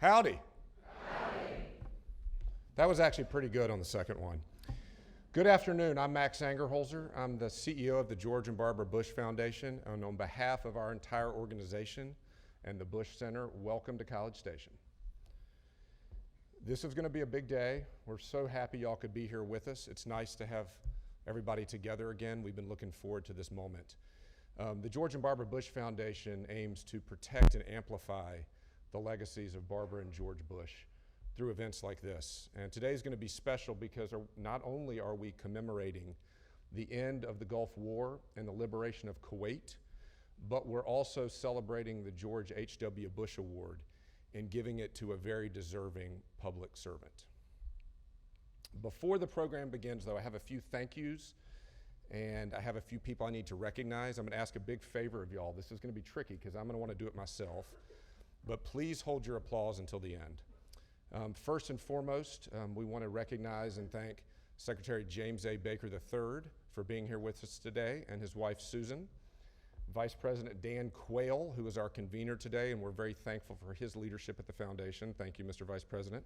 Howdy. Howdy. That was actually pretty good on the second one. Good afternoon. I'm Max Angerholzer. I'm the CEO of the George and Barbara Bush Foundation, and on behalf of our entire organization and the Bush Center, welcome to College Station. This is going to be a big day. We're so happy y'all could be here with us. It's nice to have everybody together again. We've been looking forward to this moment. The George and Barbara Bush Foundation aims to protect and amplify the legacies of Barbara and George Bush through events like this. And today is going to be special because not only are we commemorating the end of the Gulf War and the liberation of Kuwait, but we're also celebrating the George H.W. Bush Award and giving it to a very deserving public servant. Before the program begins, though, I have a few thank yous and I have a few people I need to recognize. I'm going to ask a big favor of y'all. This is going to be tricky because I'm going to want to do it myself, but please hold your applause until the end. First and foremost, we want to recognize and thank Secretary James A. Baker III for being here with us today, and his wife Susan. Vice President Dan Quayle, who is our convener today, and we're very thankful for his leadership at the foundation. Thank you, Mr. Vice President.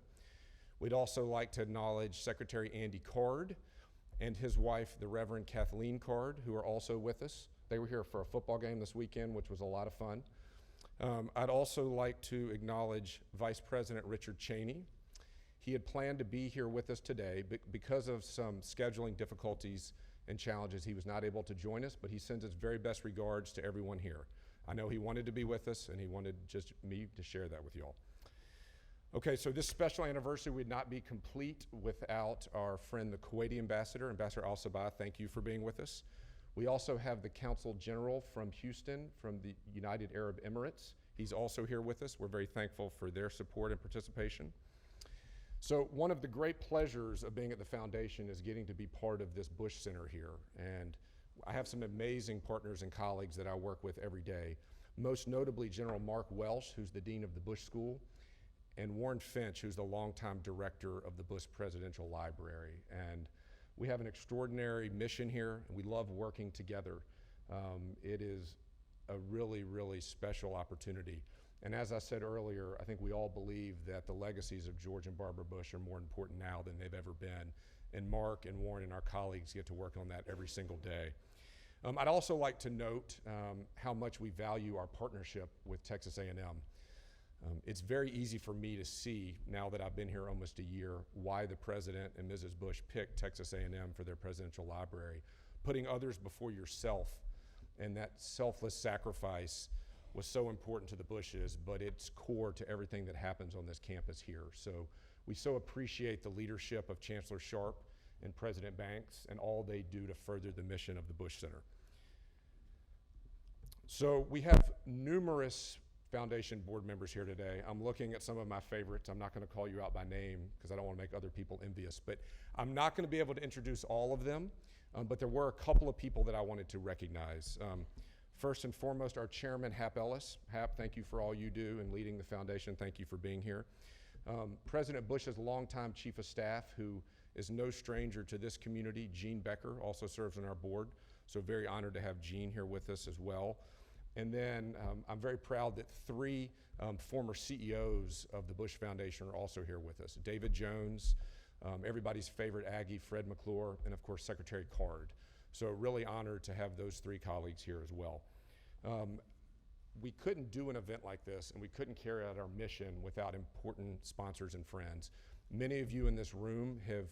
We'd also like to acknowledge Secretary Andy Card and his wife, the Reverend Kathleen Card, who are also with us. They were here for a football game this weekend, which was a lot of fun. I'd also like to acknowledge Vice President Richard Cheney. He had planned to be here with us today, but because of some scheduling difficulties and challenges, he was not able to join us, but he sends his very best regards to everyone here. I know he wanted to be with us, and he wanted just me to share that with y'all. Okay, so this special anniversary would not be complete without our friend, the Kuwaiti ambassador, Ambassador Al-Sabah. Thank you for being with us. We also have the Consul General from Houston, from the United Arab Emirates. He's also here with us. We're very thankful for their support and participation. So one of the great pleasures of being at the foundation is getting to be part of this Bush Center here. And I have some amazing partners and colleagues that I work with every day. Most notably, General Mark Welsh, who's the Dean of the Bush School, and Warren Finch, who's the longtime director of the Bush Presidential Library. And we have an extraordinary mission here, and we love working together. It is a really, really special opportunity. And as I said earlier, I think we all believe that the legacies of George and Barbara Bush are more important now than they've ever been. And Mark and Warren and our colleagues get to work on that every single day. I'd also like to note how much we value our partnership with Texas A&M. It's very easy for me to see, now that I've been here almost a year, why the President and Mrs. Bush picked Texas A&M for their presidential library. Putting others before yourself and that selfless sacrifice was so important to the Bushes, but it's core to everything that happens on this campus here. So we so appreciate the leadership of Chancellor Sharp and President Banks and all they do to further the mission of the Bush Center. So we have numerous Foundation board members here today. I'm looking at some of my favorites. I'm not going to call you out by name because I don't want to make other people envious, but I'm not going to be able to introduce all of them, but there were a couple of people that I wanted to recognize. First and foremost, our chairman, Hap Ellis. Hap, thank you for all you do in leading the foundation. Thank you for being here. President Bush's longtime chief of staff, who is no stranger to this community, Gene Becker, also serves on our board. So very honored to have Gene here with us as well. And then I'm very proud that three former CEOs of the Bush Foundation are also here with us. David Jones, everybody's favorite Aggie, Fred McClure, and of course, Secretary Card. So really honored to have those three colleagues here as well. We couldn't do an event like this and we couldn't carry out our mission without important sponsors and friends. Many of you in this room have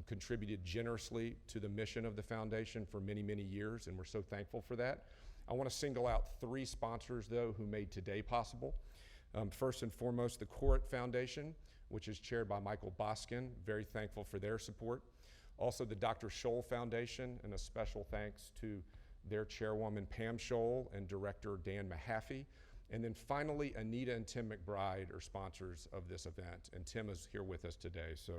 contributed generously to the mission of the foundation for many, many years, and we're so thankful for that. I want to single out three sponsors, though, who made today possible. First and foremost, the Court Foundation, which is chaired by Michael Boskin. Very thankful for their support. Also, the Dr. Scholl Foundation, and a special thanks to their chairwoman, Pam Scholl, and director, Dan Mahaffey. And then finally, Anita and Tim McBride are sponsors of this event, and Tim is here with us today. So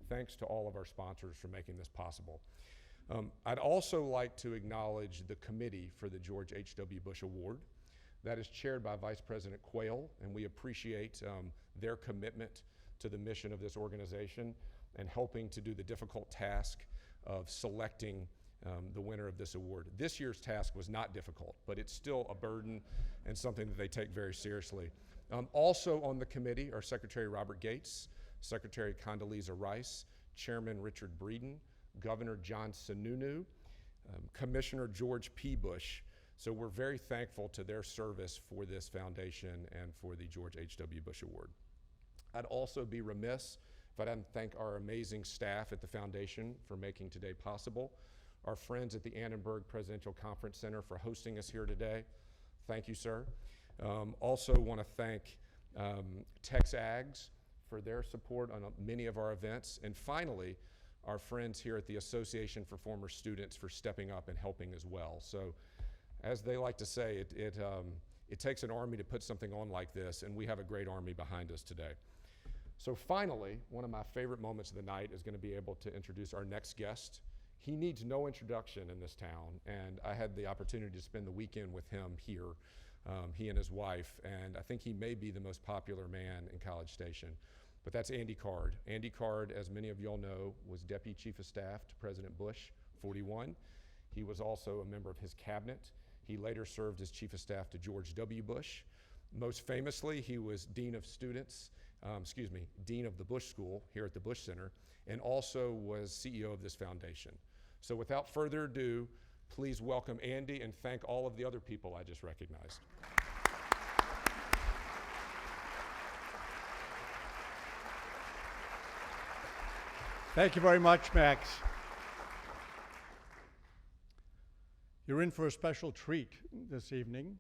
thanks to all of our sponsors for making this possible. I'd also like to acknowledge the committee for the George H.W. Bush Award. That is chaired by Vice President Quayle, and we appreciate their commitment to the mission of this organization and helping to do the difficult task of selecting the winner of this award. This year's task was not difficult, but it's still a burden and something that they take very seriously. Also on the committee are Secretary Robert Gates, Secretary Condoleezza Rice, Chairman Richard Breeden, Governor John Sununu, Commissioner George P. Bush. So we're very thankful to their service for this foundation and for the George H.W. Bush Award. I'd also be remiss if I didn't thank our amazing staff at the foundation for making today possible, our friends at the Annenberg Presidential Conference Center for hosting us here today. Thank you, sir. Also want to thank TexAgs for their support on many of our events. And finally, our friends here at the Association for Former Students for stepping up and helping as well. So as they like to say, it takes an army to put something on like this, and we have a great army behind us today. So finally, one of my favorite moments of the night is going to be able to introduce our next guest. He needs no introduction in this town, and I had the opportunity to spend the weekend with him here, he and his wife, and I think he may be the most popular man in College Station. But that's Andy Card. Andy Card, as many of y'all know, was Deputy Chief of Staff to President Bush, 41. He was also a member of his cabinet. He later served as Chief of Staff to George W. Bush. Most famously, he was Dean of Students, Dean of the Bush School here at the Bush Center, and also was CEO of this foundation. So without further ado, please welcome Andy and thank all of the other people I just recognized. Thank you very much, Max. You're in for a special treat this evening,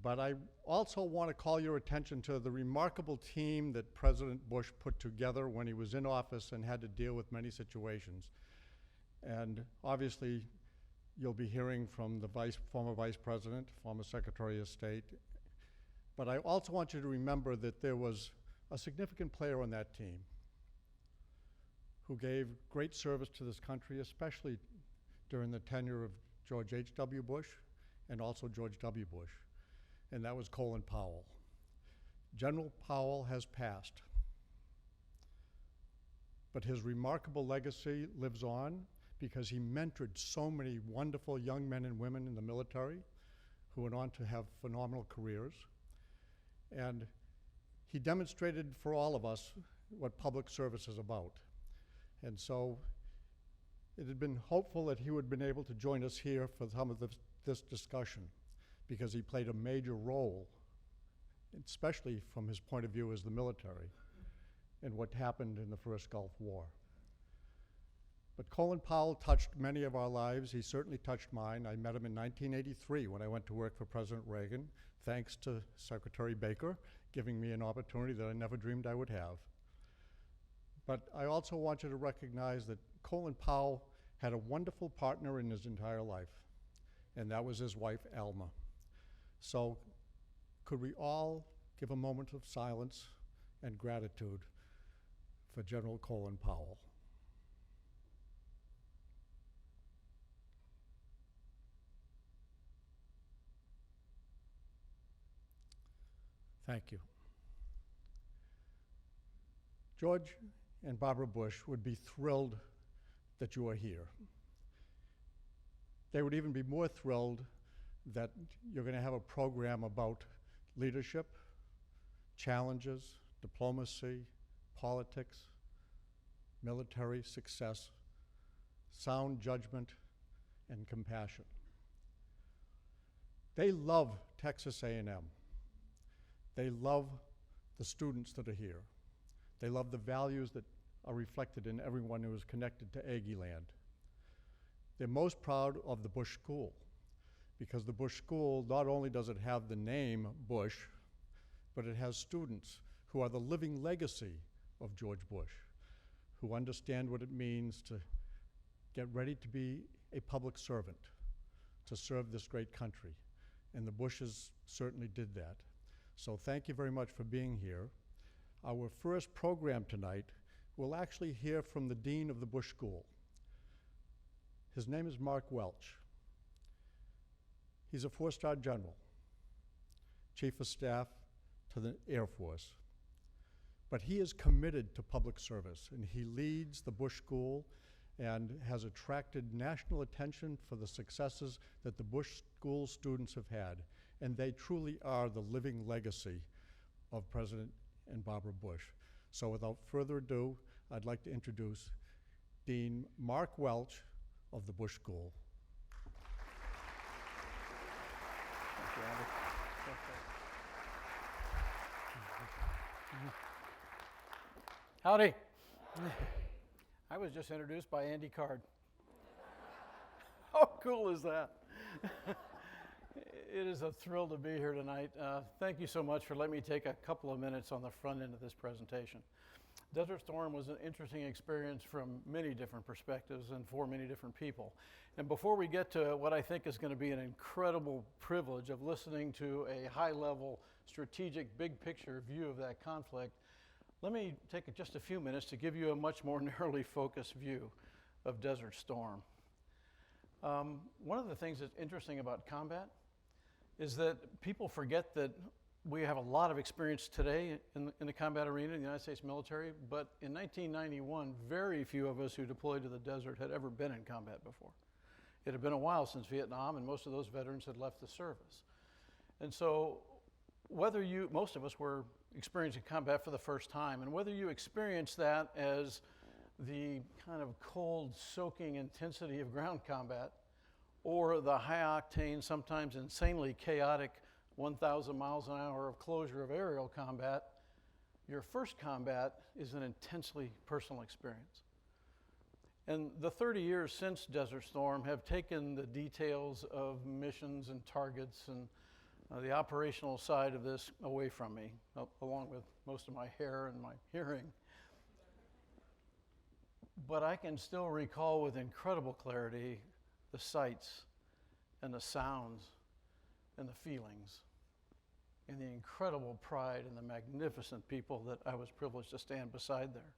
but I also want to call your attention to the remarkable team that President Bush put together when he was in office and had to deal with many situations. And obviously, you'll be hearing from the former Vice President, former Secretary of State. But I also want you to remember that there was a significant player on that team who gave great service to this country, especially during the tenure of George H.W. Bush and also George W. Bush, and that was Colin Powell. General Powell has passed, but his remarkable legacy lives on because he mentored so many wonderful young men and women in the military who went on to have phenomenal careers. And he demonstrated for all of us what public service is about. And so it had been hopeful that he would have been able to join us here for some of this discussion because he played a major role, especially from his point of view as the military, in what happened in the first Gulf War. But Colin Powell touched many of our lives. He certainly touched mine. I met him in 1983 when I went to work for President Reagan, thanks to Secretary Baker giving me an opportunity that I never dreamed I would have. But I also want you to recognize that Colin Powell had a wonderful partner in his entire life, and that was his wife, Alma. So could we all give a moment of silence and gratitude for General Colin Powell? Thank you. George and Barbara Bush would be thrilled that you are here. They would even be more thrilled that you're going to have a program about leadership, challenges, diplomacy, politics, military success, sound judgment, and compassion. They love Texas A&M. They love the students that are here. They love the values that are reflected in everyone who is connected to Aggie Land. They're most proud of the Bush School because the Bush School, not only does it have the name Bush, but it has students who are the living legacy of George Bush, who understand what it means to get ready to be a public servant, to serve this great country. And the Bushes certainly did that. So thank you very much for being here. Our first program tonight, we'll actually hear from the Dean of the Bush School. His name is Mark Welch. He's a four-star general, Chief of Staff to the Air Force. But he is committed to public service, and he leads the Bush School and has attracted national attention for the successes that the Bush School students have had. And they truly are the living legacy of President and Barbara Bush. So without further ado, I'd like to introduce Dean Mark Welch of the Bush School. Thank you, Andy. Howdy. I was just introduced by Andy Card. How cool is that? It is a thrill to be here tonight. Thank you so much for letting me take a couple of minutes on the front end of this presentation. Desert Storm was an interesting experience from many different perspectives and for many different people. And before we get to what I think is going to be an incredible privilege of listening to a high-level, strategic, big-picture view of that conflict, let me take just a few minutes to give you a much more narrowly focused view of Desert Storm. One of the things that's interesting about combat is that people forget that we have a lot of experience today in the combat arena in the United States military, but in 1991, very few of us who deployed to the desert had ever been in combat before. It had been a while since Vietnam, and most of those veterans had left the service. And so most of us were experiencing combat for the first time, and whether you experience that as the kind of cold, soaking intensity of ground combat, or the high-octane, sometimes insanely chaotic 1,000 miles an hour of closure of aerial combat, your first combat is an intensely personal experience. And the 30 years since Desert Storm have taken the details of missions and targets and the operational side of this away from me, along with most of my hair and my hearing. But I can still recall with incredible clarity the sights and the sounds and the feelings and the incredible pride and the magnificent people that I was privileged to stand beside there.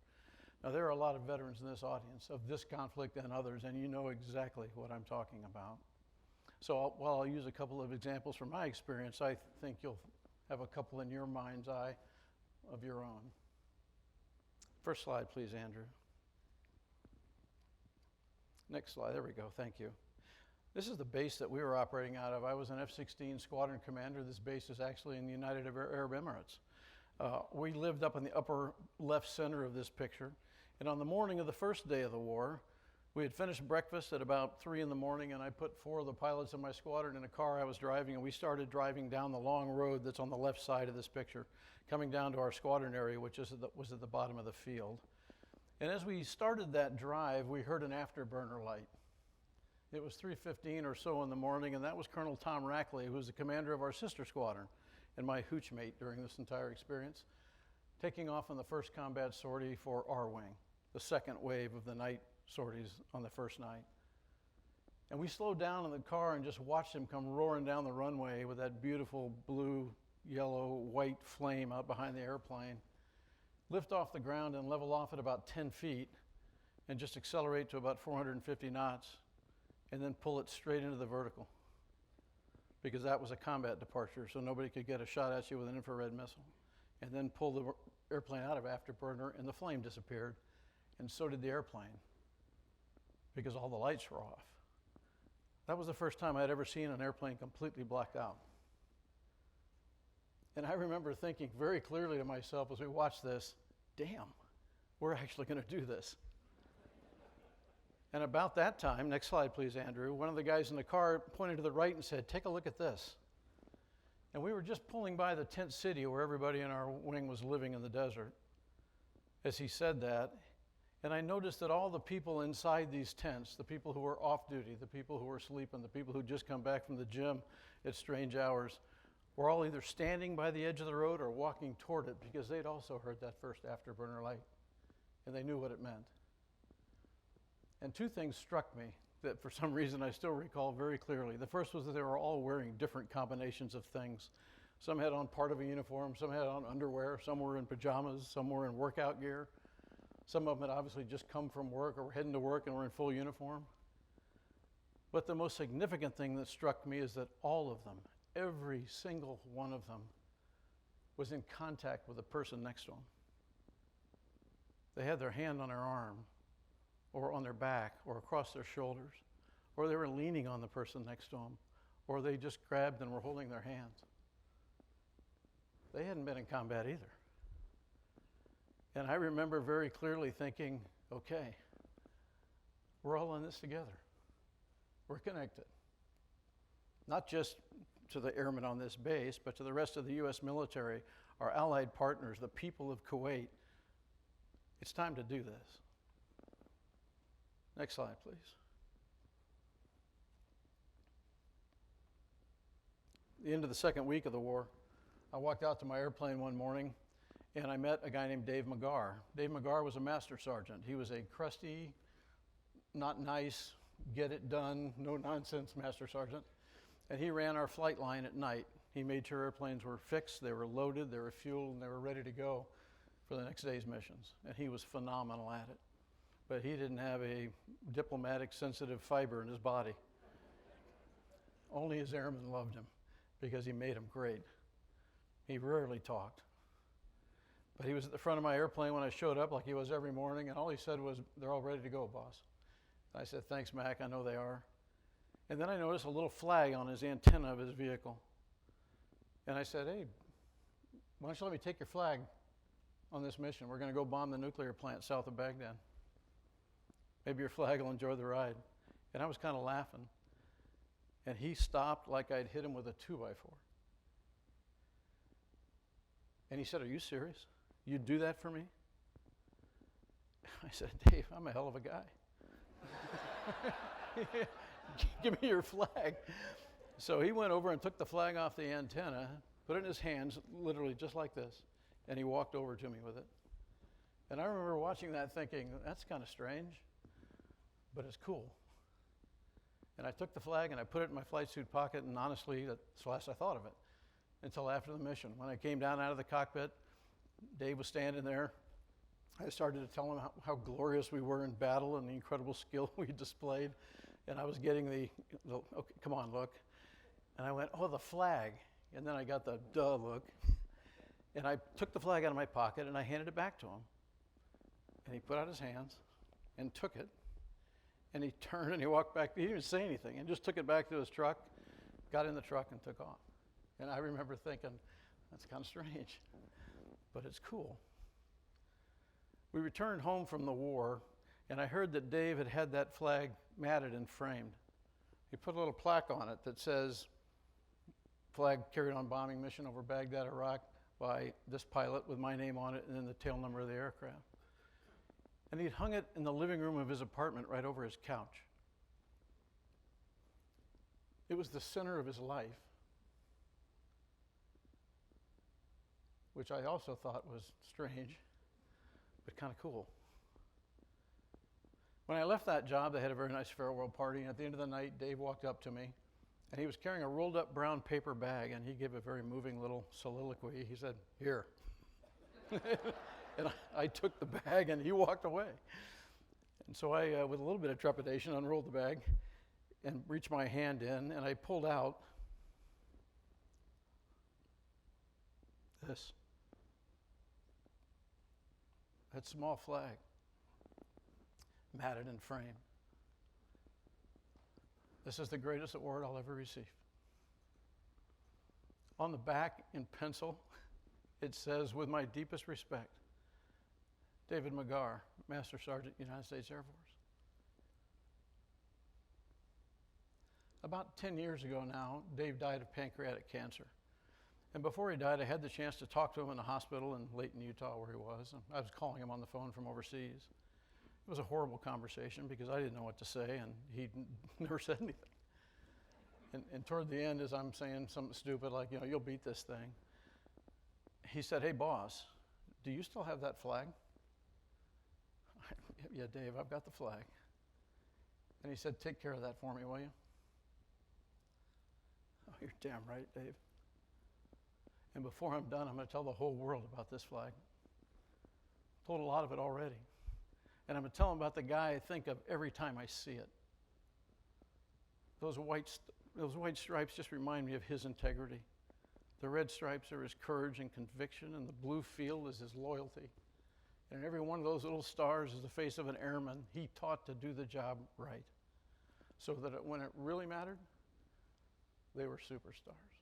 Now, there are a lot of veterans in this audience of this conflict and others, and you know exactly what I'm talking about. So while I'll use a couple of examples from my experience, I think you'll have a couple in your mind's eye of your own. First slide, please, Andrew. Next slide, there we go, thank you. This is the base that we were operating out of. I was an F-16 squadron commander. This base is actually in the United Arab Emirates. We lived up in the upper left center of this picture. And on the morning of the first day of the war, we had finished breakfast at about 3 in the morning, and I put 4 of the pilots in my squadron in a car I was driving, and we started driving down the long road that's on the left side of this picture, coming down to our squadron area, which was at the bottom of the field. And as we started that drive, we heard an afterburner light. It was 3:15 or so in the morning, and that was Colonel Tom Rackley, who was the commander of our sister squadron and my hooch mate during this entire experience, taking off on the first combat sortie for our wing, the second wave of the night sorties on the first night. And we slowed down in the car and just watched him come roaring down the runway with that beautiful blue, yellow, white flame out behind the airplane, lift off the ground and level off at about 10 feet and just accelerate to about 450 knots and then pull it straight into the vertical, because that was a combat departure, so nobody could get a shot at you with an infrared missile. And then pull the airplane out of afterburner, and the flame disappeared, and so did the airplane, because all the lights were off. That was the first time I'd ever seen an airplane completely blacked out. And I remember thinking very clearly to myself as we watched this, damn, we're actually going to do this. And about that time, next slide please, Andrew, one of the guys in the car pointed to the right and said, take a look at this. And we were just pulling by the tent city where everybody in our wing was living in the desert as he said that. And I noticed that all the people inside these tents, the people who were off duty, the people who were sleeping, the people who just come back from the gym at strange hours, were all either standing by the edge of the road or walking toward it, because they'd also heard that first afterburner light and they knew what it meant. And 2 things struck me that for some reason I still recall very clearly. The first was that they were all wearing different combinations of things. Some had on part of a uniform, some had on underwear, some were in pajamas, some were in workout gear. Some of them had obviously just come from work or were heading to work and were in full uniform. But the most significant thing that struck me is that all of them, every single one of them, was in contact with the person next to them. They had their hand on their arm, or on their back, or across their shoulders, or they were leaning on the person next to them, or they just grabbed and were holding their hands. They hadn't been in combat either. And I remember very clearly thinking, okay, we're all in this together. We're connected. Not just to the airmen on this base, but to the rest of the U.S. military, our allied partners, the people of Kuwait. It's time to do this. Next slide, please. The end of the second week of the war, I walked out to my airplane one morning and I met a guy named Dave McGarr. Dave McGarr was a master sergeant. He was a crusty, not nice, get it done, no nonsense master sergeant. And he ran our flight line at night. He made sure airplanes were fixed, they were loaded, they were fueled, and they were ready to go for the next day's missions. And he was phenomenal at it. But he didn't have a diplomatic, sensitive fiber in his body. Only his airmen loved him because he made them great. He rarely talked. But he was at the front of my airplane when I showed up, like he was every morning, and all he said was, "They're all ready to go, boss." And I said, "Thanks, Mac, I know they are." And then I noticed a little flag on his antenna of his vehicle. And I said, "Hey, why don't you let me take your flag on this mission? We're going to go bomb the nuclear plant south of Baghdad. Maybe your flag will enjoy the ride." And I was kind of laughing. And he stopped like I'd hit him with a 2x4. And he said, "Are you serious? You'd do that for me?" I said, "Dave, I'm a hell of a guy. Give me your flag." So he went over and took the flag off the antenna, put it in his hands, literally just like this, and he walked over to me with it. And I remember watching that thinking, that's kind of strange, but it's cool. And I took the flag and I put it in my flight suit pocket, and honestly, that's the last I thought of it until after the mission. When I came down out of the cockpit, Dave was standing there. I started to tell him how glorious we were in battle and the incredible skill we displayed. And I was getting the okay, come on, look. And I went, "Oh, the flag." And then I got the duh look. And I took the flag out of my pocket and I handed it back to him. And he put out his hands and took it. And he turned and he walked back. He didn't even say anything and just took it back to his truck, got in the truck and took off. And I remember thinking, that's kind of strange, but it's cool. We returned home from the war, and I heard that Dave had had that flag matted and framed. He put a little plaque on it that says, "Flag carried on bombing mission over Baghdad, Iraq by this pilot," with my name on it and then the tail number of the aircraft. And he'd hung it in the living room of his apartment right over his couch. It was the center of his life, which I also thought was strange, but kind of cool. When I left that job, they had a very nice farewell party, and at the end of the night, Dave walked up to me, and he was carrying a rolled up brown paper bag, and he gave a very moving little soliloquy. He said, "Here." And I took the bag, and he walked away. And so I, with a little bit of trepidation, unrolled the bag and reached my hand in, and I pulled out this. That small flag, matted and framed. This is the greatest award I'll ever receive. On the back, in pencil, it says, "With my deepest respect, David McGarr, Master Sergeant, United States Air Force." About 10 years ago now, Dave died of pancreatic cancer. And before he died, I had the chance to talk to him in the hospital in Layton, Utah, where he was. I was calling him on the phone from overseas. It was a horrible conversation because I didn't know what to say, and he never said anything. And toward the end, as I'm saying something stupid like, "You'll beat this thing," he said, "Hey, boss, do you still have that flag?" "Yeah, Dave, I've got the flag." And he said, "Take care of that for me, will you?" "Oh, you're damn right, Dave. And before I'm done, I'm going to tell the whole world about this flag." Told a lot of it already. And I'm going to tell them about the guy I think of every time I see it. Those white stripes just remind me of his integrity. The red stripes are his courage and conviction, and the blue field is his loyalty. And every one of those little stars is the face of an airman he taught to do the job right, so that when it really mattered, they were superstars.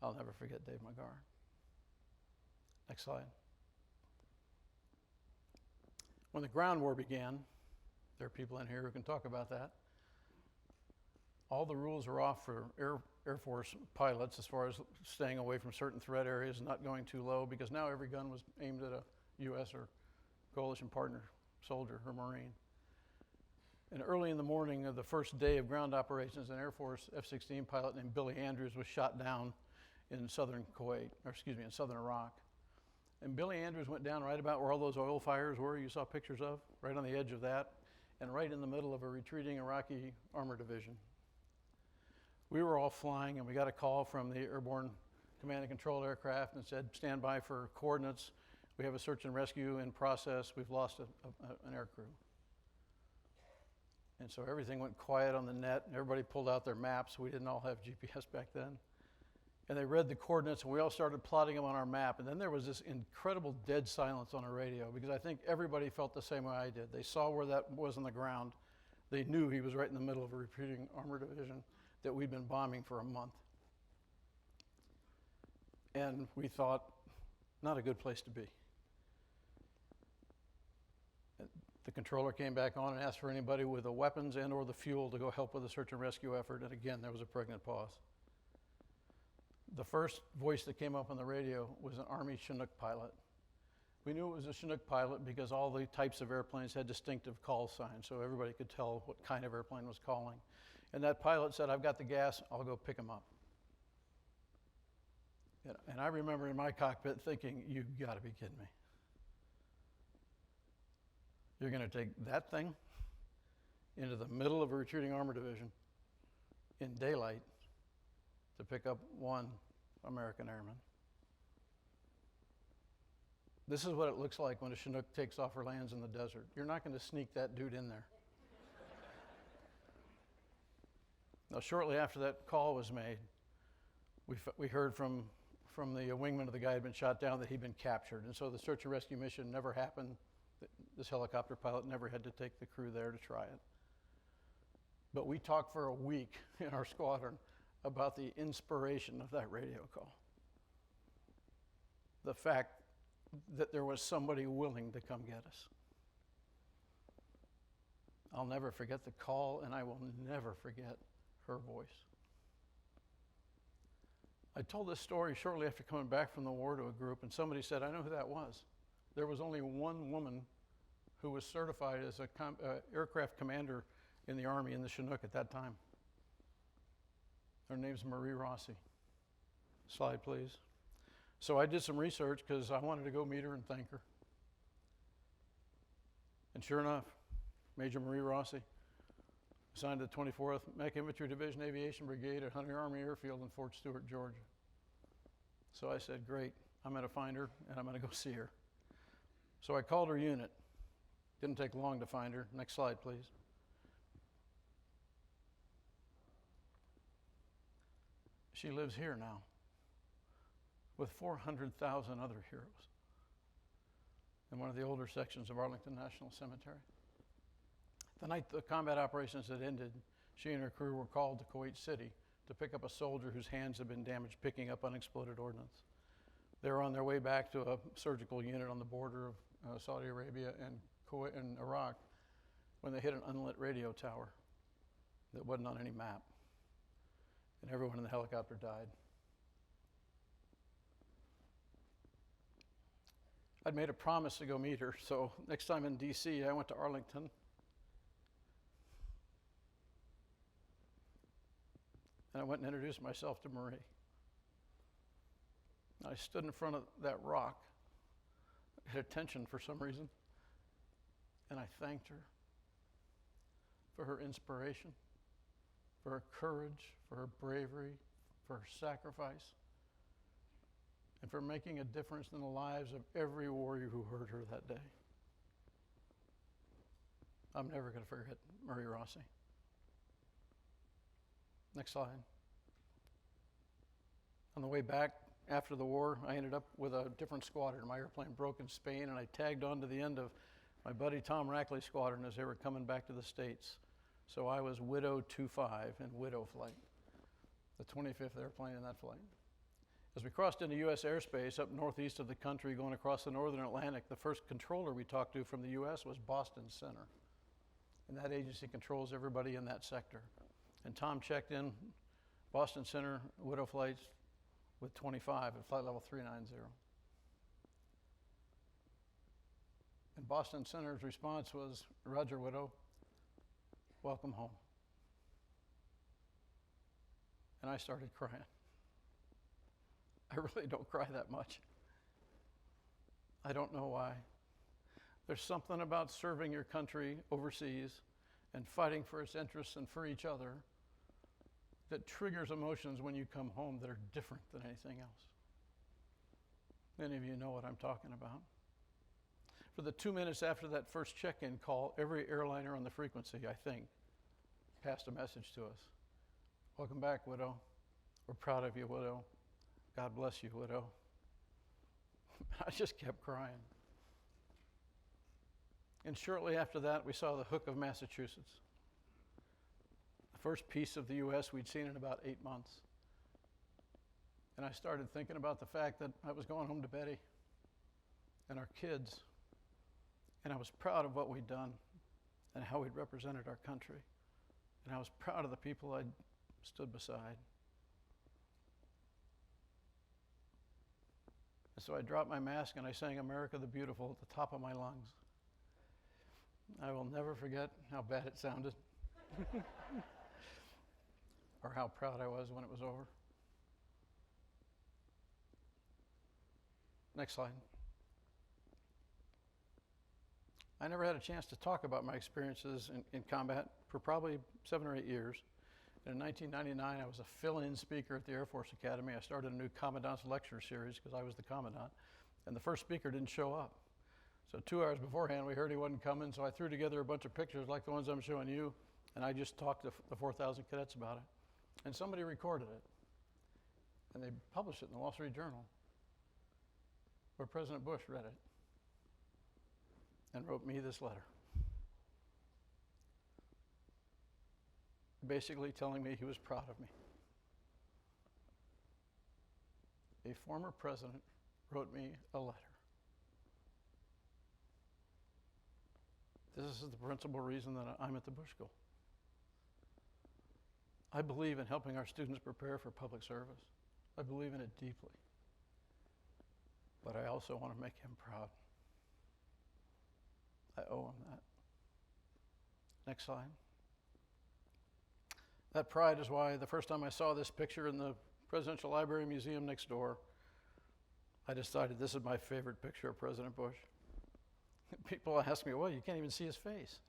I'll never forget Dave McGar. Next slide. When the ground war began, there are people in here who can talk about that. All the rules are off for Air Force pilots as far as staying away from certain threat areas and not going too low, because now every gun was aimed at a U.S. or coalition partner soldier or Marine. And early in the morning of the first day of ground operations, an Air Force F-16 pilot named Billy Andrews was shot down in southern Kuwait, or excuse me, in southern Iraq. And Billy Andrews went down right about where all those oil fires were you saw pictures of, right on the edge of that, and right in the middle of a retreating Iraqi armor division. We were all flying, and we got a call from the airborne command and control aircraft and said, stand by for coordinates. We have a search and rescue in process. We've lost an aircrew. And so everything went quiet on the net, and everybody pulled out their maps. We didn't all have GPS back then. And they read the coordinates, and we all started plotting them on our map. And then there was this incredible dead silence on the radio, because I think everybody felt the same way I did. They saw where that was on the ground. They knew he was right in the middle of a retreating armor division that we'd been bombing for a month. And we thought, not a good place to be. The controller came back on and asked for anybody with the weapons and or the fuel to go help with the search and rescue effort. And again, there was a pregnant pause. The first voice that came up on the radio was an Army Chinook pilot. We knew it was a Chinook pilot because all the types of airplanes had distinctive call signs, so everybody could tell what kind of airplane was calling. And that pilot said, I've got the gas, I'll go pick him up. And I remember in my cockpit thinking, you gotta be kidding me. You're gonna take that thing into the middle of a retreating armor division in daylight to pick up one American airman. This is what it looks like when a Chinook takes off or lands in the desert. You're not gonna sneak that dude in there. Now, shortly after that call was made, we heard from the wingman of the guy who had been shot down that he'd been captured. And so the search and rescue mission never happened. This helicopter pilot never had to take the crew there to try it. But we talked for a week in our squadron about the inspiration of that radio call. The fact that there was somebody willing to come get us. I'll never forget the call, and I will never forget her voice. I told this story shortly after coming back from the war to a group, and somebody said, I know who that was. There was only one woman who was certified as an aircraft commander in the Army in the Chinook at that time. Her name's Marie Rossi. Slide, please. So I did some research because I wanted to go meet her and thank her. And sure enough, Major Marie Rossi assigned to the 24th Mech Infantry Division Aviation Brigade at Hunter Army Airfield in Fort Stewart, Georgia. So I said, great, I'm gonna find her and I'm gonna go see her. So I called her unit. Didn't take long to find her. Next slide, please. She lives here now with 400,000 other heroes in one of the older sections of Arlington National Cemetery. The night the combat operations had ended, she and her crew were called to Kuwait City to pick up a soldier whose hands had been damaged picking up unexploded ordnance. They were on their way back to a surgical unit on the border of Saudi Arabia and Kuwait and Iraq when they hit an unlit radio tower that wasn't on any map. And everyone in the helicopter died. I'd made a promise to go meet her, so next time in DC, I went to Arlington. And I went and introduced myself to Marie. I stood in front of that rock, at attention for some reason, and I thanked her for her inspiration, for her courage, for her bravery, for her sacrifice, and for making a difference in the lives of every warrior who heard her that day. I'm never going to forget Marie Rossi. Next slide. On the way back after the war, I ended up with a different squadron. My airplane broke in Spain, and I tagged on to the end of my buddy Tom Rackley's squadron as they were coming back to the States. So I was Widow 25 in Widow flight, the 25th airplane in that flight. As we crossed into U.S. airspace up northeast of the country, going across the northern Atlantic, the first controller we talked to from the U.S. was Boston Center. And that agency controls everybody in that sector. And Tom checked in Boston Center Widow flights with 25 at flight level 390. And Boston Center's response was, Roger, Widow, welcome home. And I started crying. I really don't cry that much. I don't know why. There's something about serving your country overseas and fighting for its interests and for each other that triggers emotions when you come home that are different than anything else. Many of you know what I'm talking about. For the 2 minutes after that first check-in call, every airliner on the frequency, I think, passed a message to us. Welcome back, Widow. We're proud of you, Widow. God bless you, Widow. I just kept crying. And shortly after that, we saw the Hook of Massachusetts. The first piece of the U.S. we'd seen in about 8 months. And I started thinking about the fact that I was going home to Betty and our kids. And I was proud of what we'd done and how we'd represented our country. And I was proud of the people I'd stood beside. And so I dropped my mask and I sang America the Beautiful at the top of my lungs. I will never forget how bad it sounded or how proud I was when it was over. Next slide. I never had a chance to talk about my experiences in combat for probably 7 or 8 years. And in 1999, I was a fill-in speaker at the Air Force Academy. I started a new Commandant's Lecture Series because I was the Commandant. And the first speaker didn't show up. So 2 hours beforehand, we heard he wasn't coming, so I threw together a bunch of pictures like the ones I'm showing you, and I just talked to the 4,000 cadets about it. And somebody recorded it, and they published it in the Wall Street Journal, where President Bush read it and wrote me this letter, basically telling me he was proud of me. A former president wrote me a letter. This is the principal reason that I'm at the Bush School. I believe in helping our students prepare for public service. I believe in it deeply. But I also want to make him proud. I owe him that. Next slide. That pride is why the first time I saw this picture in the Presidential Library Museum next door, I decided this is my favorite picture of President Bush. People ask me, well, you can't even see his face.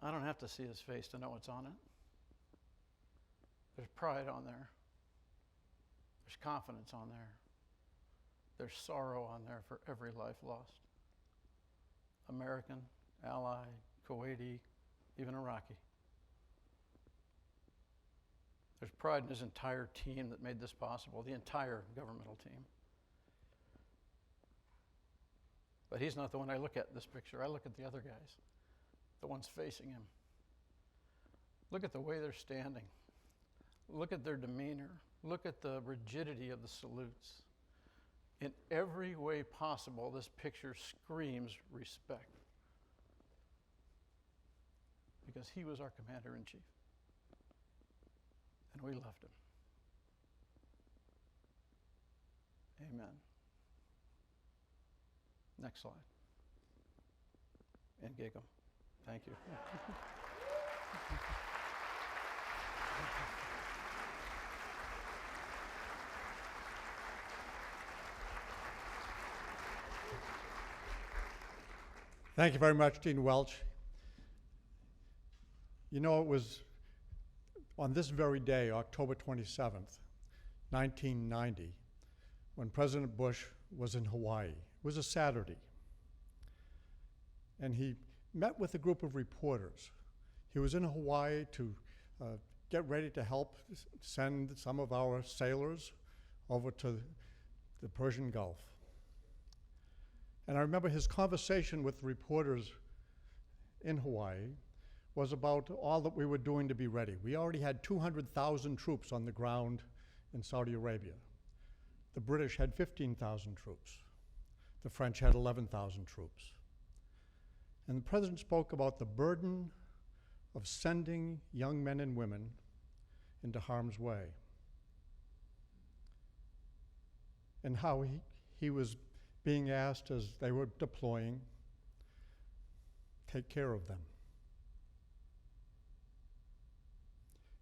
I don't have to see his face to know what's on it. There's pride on there. There's confidence on there. There's sorrow on there for every life lost. American, Allied, Kuwaiti, even Iraqi. There's pride in his entire team that made this possible, the entire governmental team. But he's not the one I look at in this picture. I look at the other guys, the ones facing him. Look at the way they're standing. Look at their demeanor. Look at the rigidity of the salutes. In every way possible, this picture screams respect. Because he was our commander-in-chief. And we loved him. Amen. Next slide. And giggle. Thank you. Thank you very much, Dean Welch. You know, it was on this very day, October 27th, 1990, when President Bush was in Hawaii. It was a Saturday. And he met with a group of reporters. He was in Hawaii to get ready to help send some of our sailors over to the Persian Gulf. And I remember his conversation with reporters in Hawaii was about all that we were doing to be ready. We already had 200,000 troops on the ground in Saudi Arabia. The British had 15,000 troops. The French had 11,000 troops. And the president spoke about the burden of sending young men and women into harm's way, and how he was being asked as they were deploying, take care of them,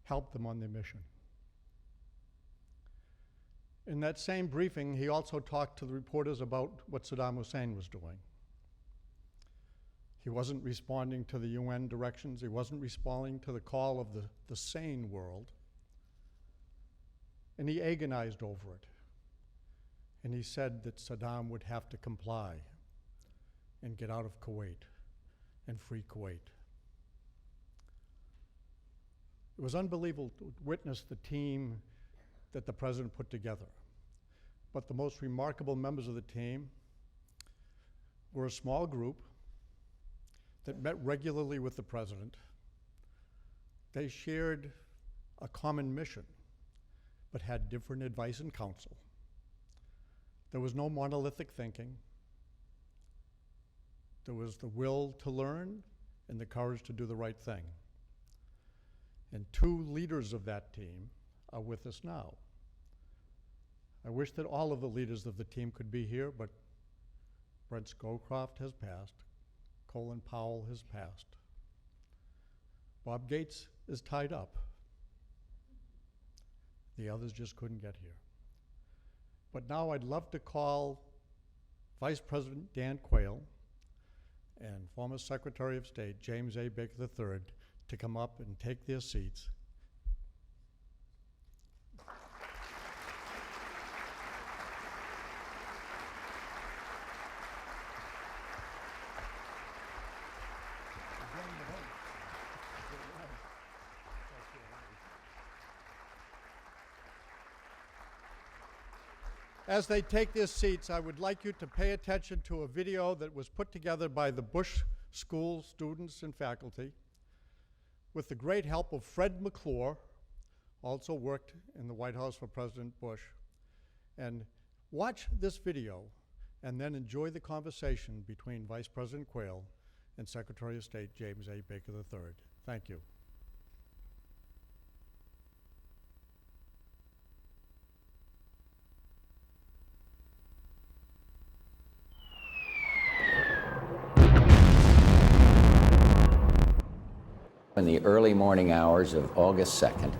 help them on their mission. In that same briefing, he also talked to the reporters about what Saddam Hussein was doing. He wasn't responding to the UN directions. He wasn't responding to the call of the sane world. And he agonized over it. And he said that Saddam would have to comply and get out of Kuwait and free Kuwait. It was unbelievable to witness the team that the president put together. But the most remarkable members of the team were a small group that met regularly with the president. They shared a common mission, but had different advice and counsel. There was no monolithic thinking. There was the will to learn and the courage to do the right thing. And two leaders of that team are with us now. I wish that all of the leaders of the team could be here, but Brent Scowcroft has passed. Colin Powell has passed. Bob Gates is tied up. The others just couldn't get here. But now I'd love to call Vice President Dan Quayle and former Secretary of State James A. Baker III to come up and take their seats. As they take their seats, I would like you to pay attention to a video that was put together by the Bush School students and faculty with the great help of Fred McClure, also worked in the White House for President Bush. And watch this video and then enjoy the conversation between Vice President Quayle and Secretary of State James A. Baker III. Thank you. In the early morning hours of August 2nd,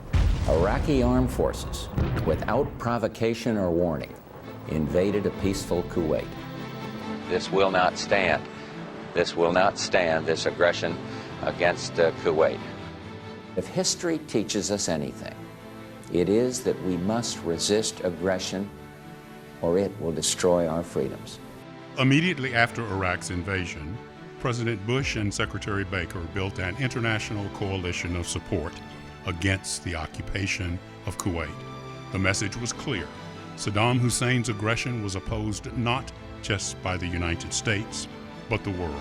Iraqi armed forces, without provocation or warning, invaded a peaceful Kuwait. This will not stand. This will not stand, this aggression against Kuwait. If history teaches us anything, it is that we must resist aggression or it will destroy our freedoms. Immediately after Iraq's invasion, President Bush and Secretary Baker built an international coalition of support against the occupation of Kuwait. The message was clear. Saddam Hussein's aggression was opposed not just by the United States, but the world.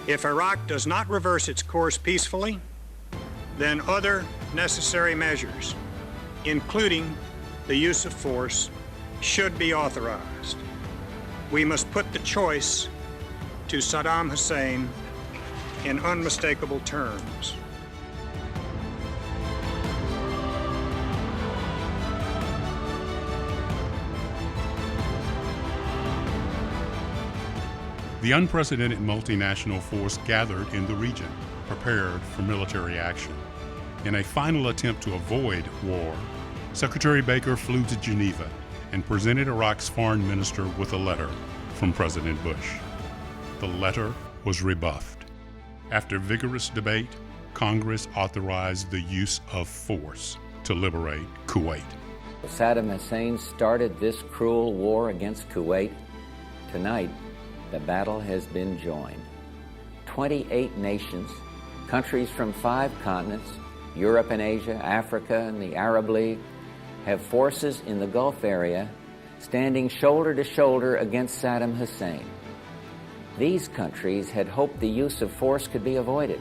If Iraq does not reverse its course peacefully, then other necessary measures, including the use of force, should be authorized. We must put the choice to Saddam Hussein in unmistakable terms. The unprecedented multinational force gathered in the region, prepared for military action. In a final attempt to avoid war, Secretary Baker flew to Geneva and presented Iraq's foreign minister with a letter from President Bush. The letter was rebuffed. After vigorous debate, Congress authorized the use of force to liberate Kuwait. Saddam Hussein started this cruel war against Kuwait. Tonight, the battle has been joined. 28 nations, countries from 5 continents, Europe and Asia, Africa, and the Arab League, have forces in the Gulf area standing shoulder to shoulder against Saddam Hussein. These countries had hoped the use of force could be avoided.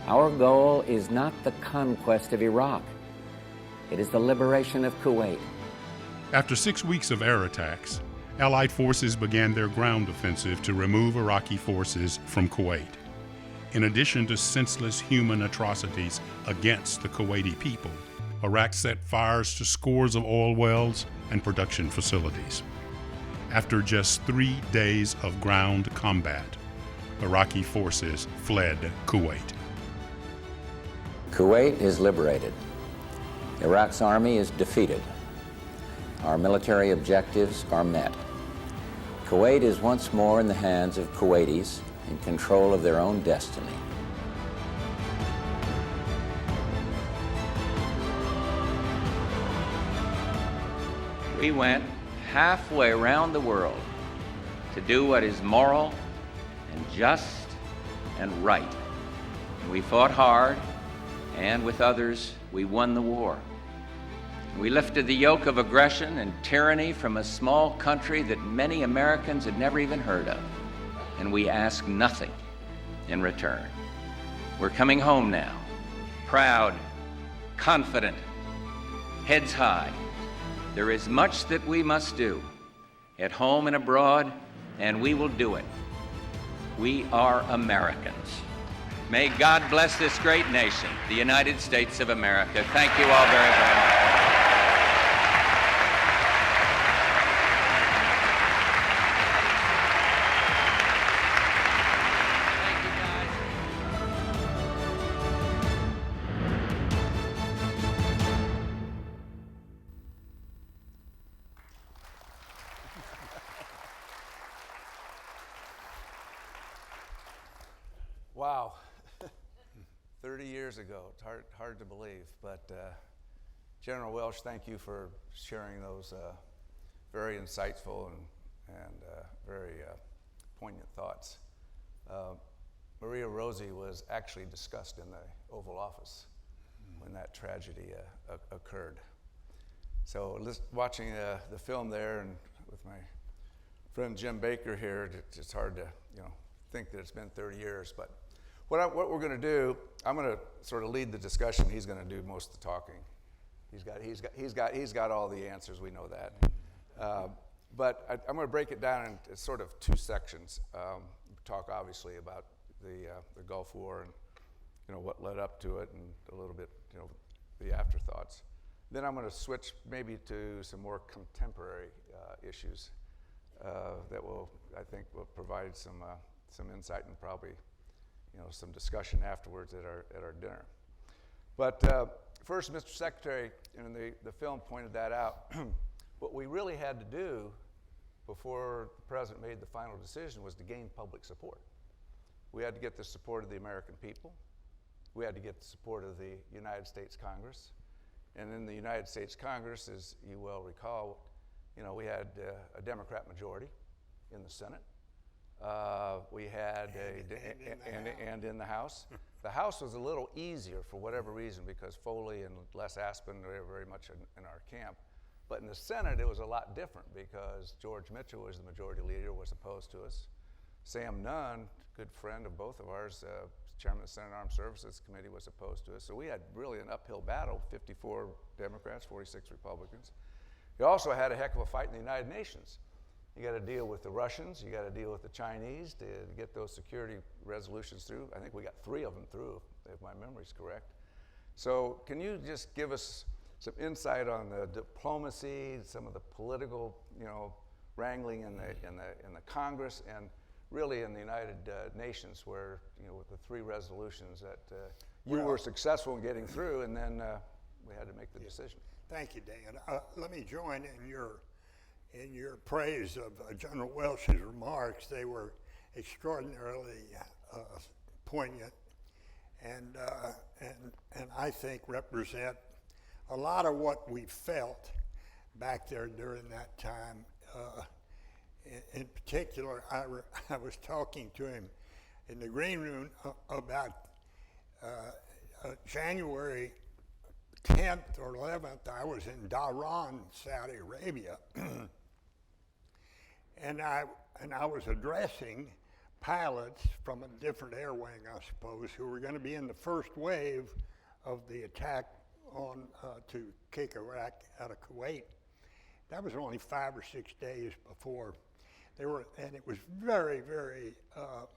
Our goal is not the conquest of Iraq. It is the liberation of Kuwait. After 6 weeks of air attacks, Allied forces began their ground offensive to remove Iraqi forces from Kuwait. In addition to senseless human atrocities against the Kuwaiti people, Iraq set fires to scores of oil wells and production facilities. After just 3 days of ground combat, Iraqi forces fled Kuwait. Kuwait is liberated. Iraq's army is defeated. Our military objectives are met. Kuwait is once more in the hands of Kuwaitis in control of their own destiny. We went halfway around the world to do what is moral and just and right. We fought hard, and with others, we won the war. We lifted the yoke of aggression and tyranny from a small country that many Americans had never even heard of, and we asked nothing in return. We're coming home now, proud, confident, heads high. There is much that we must do, at home and abroad, and we will do it. We are Americans. May God bless this great nation, the United States of America. Thank you all very, very much. Wow, 30 years ago, it's hard to believe, but General Welsh, thank you for sharing those very insightful and very poignant thoughts. Maria Rossi was actually discussed in the Oval Office when that tragedy occurred. So watching the film there and with my friend Jim Baker here, it's hard to think that it's been 30 years, but what we're going to do, I'm going to sort of lead the discussion. He's going to do most of the talking. He's got all the answers. We know that. But I'm going to break it down into sort of two sections. Talk obviously about the Gulf War and what led up to it, and a little bit the afterthoughts. Then I'm going to switch maybe to some more contemporary issues that I think will provide some insight and probably some discussion afterwards at our dinner. But first, Mr. Secretary, the film pointed that out. What we really had to do before the President made the final decision was to gain public support. We had to get the support of the American people. We had to get the support of the United States Congress. And in the United States Congress, as you well recall, we had a Democrat majority in the Senate. We had and in the House. The House was a little easier for whatever reason because Foley and Les Aspin were very much in our camp. But in the Senate, it was a lot different because George Mitchell was the majority leader, was opposed to us. Sam Nunn, good friend of both of ours, chairman of the Senate Armed Services Committee, was opposed to us. So we had really an uphill battle, 54 Democrats, 46 Republicans. We also had a heck of a fight in the United Nations. You got to deal with the Russians, you got to deal with the Chinese to get those security resolutions through. I think we got 3 of them through, if my memory's correct. So can you just give us some insight on the diplomacy, some of the political, wrangling in the Congress, and really in the United Nations, where with the 3 resolutions that you were successful in getting through, and then we had to make the decision. Thank you, Dan. Let me join in your praise of General Welsh's remarks. They were extraordinarily poignant, and I think represent a lot of what we felt back there during that time. In particular, I was talking to him in the green room about January 10th or 11th. I was in Dhahran, Saudi Arabia, and I was addressing pilots from a different air wing, I suppose, who were going to be in the first wave of the attack on to kick Iraq out of Kuwait. That was only 5 or 6 days before they were, and it was very, very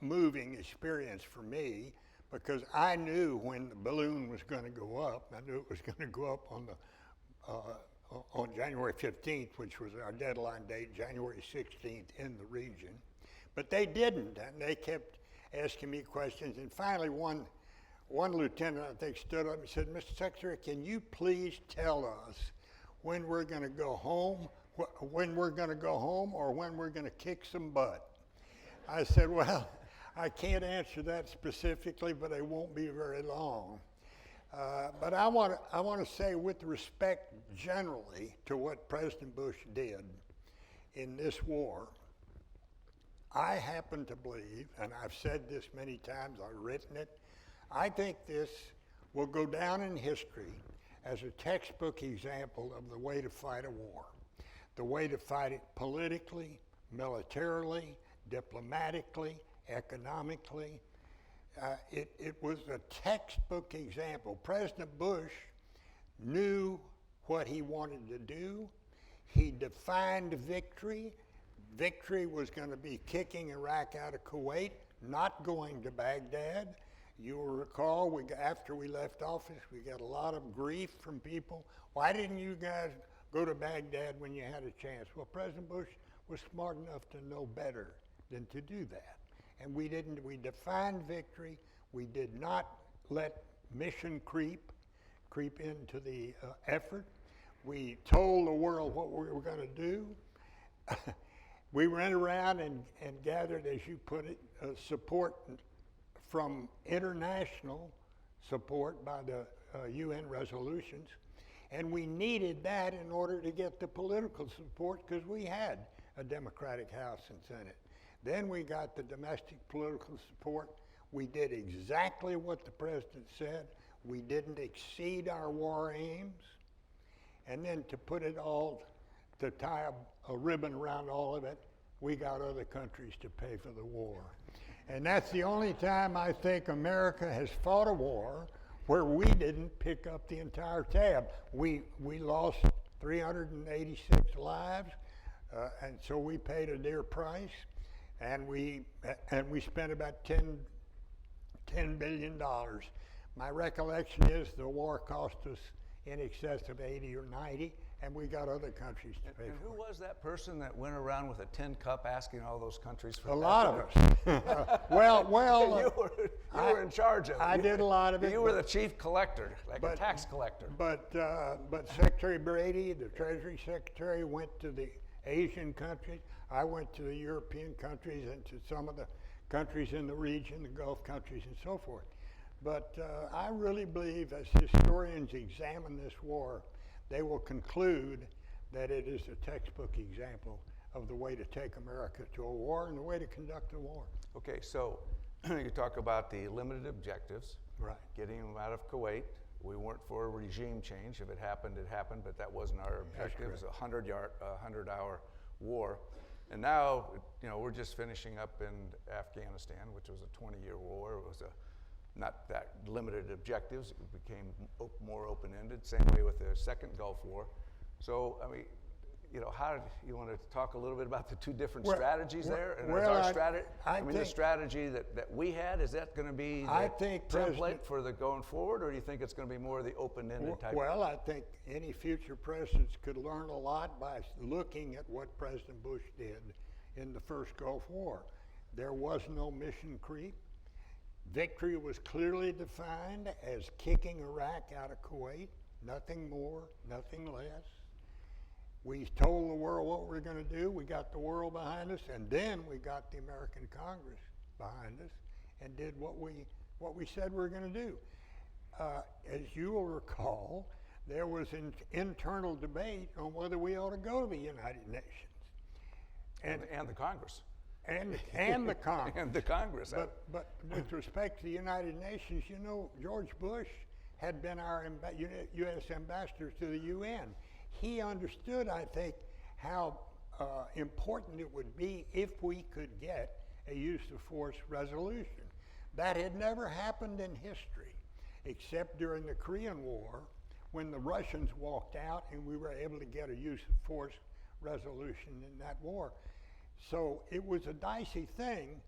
moving experience for me, because I knew when the balloon was going to go up. I knew it was going to go up on January 15th, which was our deadline date, January 16th in the region. But they didn't, and they kept asking me questions. And finally, one lieutenant, I think, stood up and said, "Mr. Secretary, can you please tell us when we're going to go home, or when we're going to kick some butt?" I said, "Well, I can't answer that specifically, but it won't be very long." But I want to say, with respect generally to what President Bush did in this war, I happen to believe, and I've said this many times, I've written it, I think this will go down in history as a textbook example of the way to fight a war, the way to fight it politically, militarily, diplomatically, economically. It was a textbook example. President Bush knew what he wanted to do. He defined victory. Victory was going to be kicking Iraq out of Kuwait, not going to Baghdad. You will recall, after we left office, we got a lot of grief from people. Why didn't you guys go to Baghdad when you had a chance? Well, President Bush was smart enough to know better than to do that. And we didn't. We defined victory. We did not let mission creep into the effort. We told the world what we were going to do. We ran around and gathered, as you put it, support from international support by the UN resolutions. And we needed that in order to get the political support, because we had a Democratic House and Senate. Then we got the domestic political support. We did exactly what the president said. We didn't exceed our war aims. And then to put it all, to tie a ribbon around all of it, we got other countries to pay for the war. And that's the only time I think America has fought a war where we didn't pick up the entire tab. We lost 386 lives, and so we paid a dear price. And we spent about $10 billion. My recollection is the war cost us in excess of 80 or 90, and we got other countries to pay and for who it. was that person that went around with a tin cup asking all those countries for A that? lot of us. well, you were in charge of it. I did a lot of it. You were the chief collector, like a tax collector. But Secretary Brady, the Treasury Secretary, went to the Asian countries. I went to the European countries and to some of the countries in the region, the Gulf countries and so forth. But I really believe, as historians examine this war, they will conclude that it is a textbook example of the way to take America to a war and the way to conduct a war. Okay, so you talk about the limited objectives, Right. getting them out of Kuwait. We weren't for a regime change. If it happened, it happened, but that wasn't our objective. It was a 100-hour war. And now, we're just finishing up in Afghanistan, which was a 20-year war. It was not that limited objectives. It became more open-ended. Same way with the second Gulf War. So, I mean, how did you want to talk a little bit about the two different strategies there? And is our strategy, the strategy that we had, is that going to be the template for the going forward, or do you think it's going to be more of the open-ended type? Well, I think any future presidents could learn a lot by looking at what President Bush did in the first Gulf War. There was no mission creep. Victory was clearly defined as kicking Iraq out of Kuwait, nothing more, nothing less. We told the world what we were going to do. We got the world behind us, and then we got the American Congress behind us and did what we said we were going to do. As you will recall, there was an internal debate on whether we ought to go to the United Nations. And the Congress. And the Congress. And the Congress. But with respect to the United Nations, George Bush had been our U.S. ambassador to the UN. He understood, I think, how important it would be if we could get a use of force resolution. That had never happened in history, except during the Korean War, when the Russians walked out and we were able to get a use of force resolution in that war. So it was a dicey thing.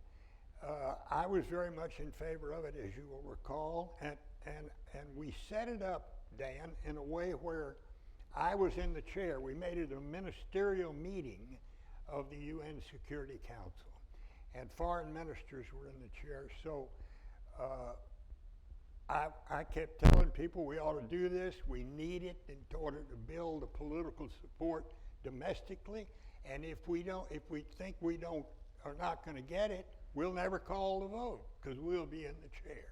I was very much in favor of it, as you will recall, and we set it up, Dan, in a way where I was in the chair. We made it a ministerial meeting of the UN Security Council, and foreign ministers were in the chair. So I kept telling people we ought to do this. We need it in order to build the political support domestically. And if we think we are not going to get it, we'll never call the vote because we'll be in the chair.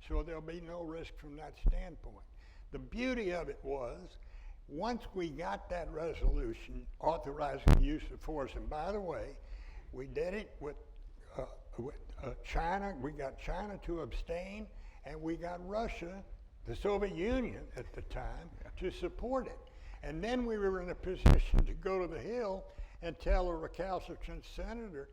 So there'll be no risk from that standpoint. The beauty of it was, once we got that resolution authorizing the use of force, and by the way, we did it with China. We got China to abstain, and we got Russia, the Soviet Union at the time, to support it. And then we were in a position to go to the Hill and tell a recalcitrant senator,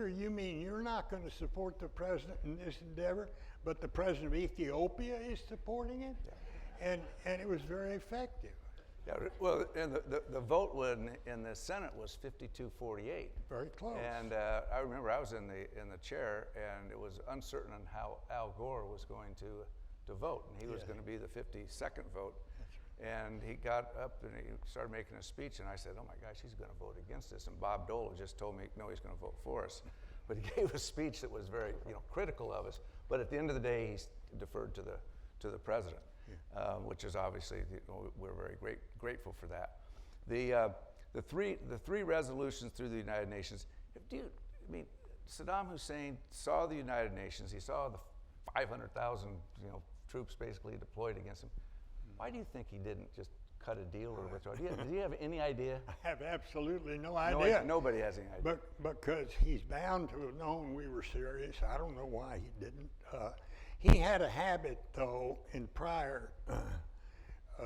you mean you're not going to support the president in this endeavor, but the president of Ethiopia is supporting it? Yeah. And it was very effective. Yeah, well, and the vote in the Senate was 52-48. Very close. And I remember I was in the chair, and it was uncertain on how Al Gore was going to vote, and he was going to be the 52nd vote. And he got up and he started making a speech, and I said, oh my gosh, he's going to vote against this. And Bob Dole just told me, no, he's going to vote for us. But he gave a speech that was very critical of us. But at the end of the day, he deferred to the president, which is obviously, we're very grateful for that. The three resolutions through the United Nations, Saddam Hussein saw the United Nations, he saw the 500,000 troops basically deployed against him. Why do you think he didn't just cut a deal or withdraw? Do you have any idea? I have absolutely no idea. Nobody has any idea. But because he's bound to have known we were serious. I don't know why he didn't. He had a habit, though, in prior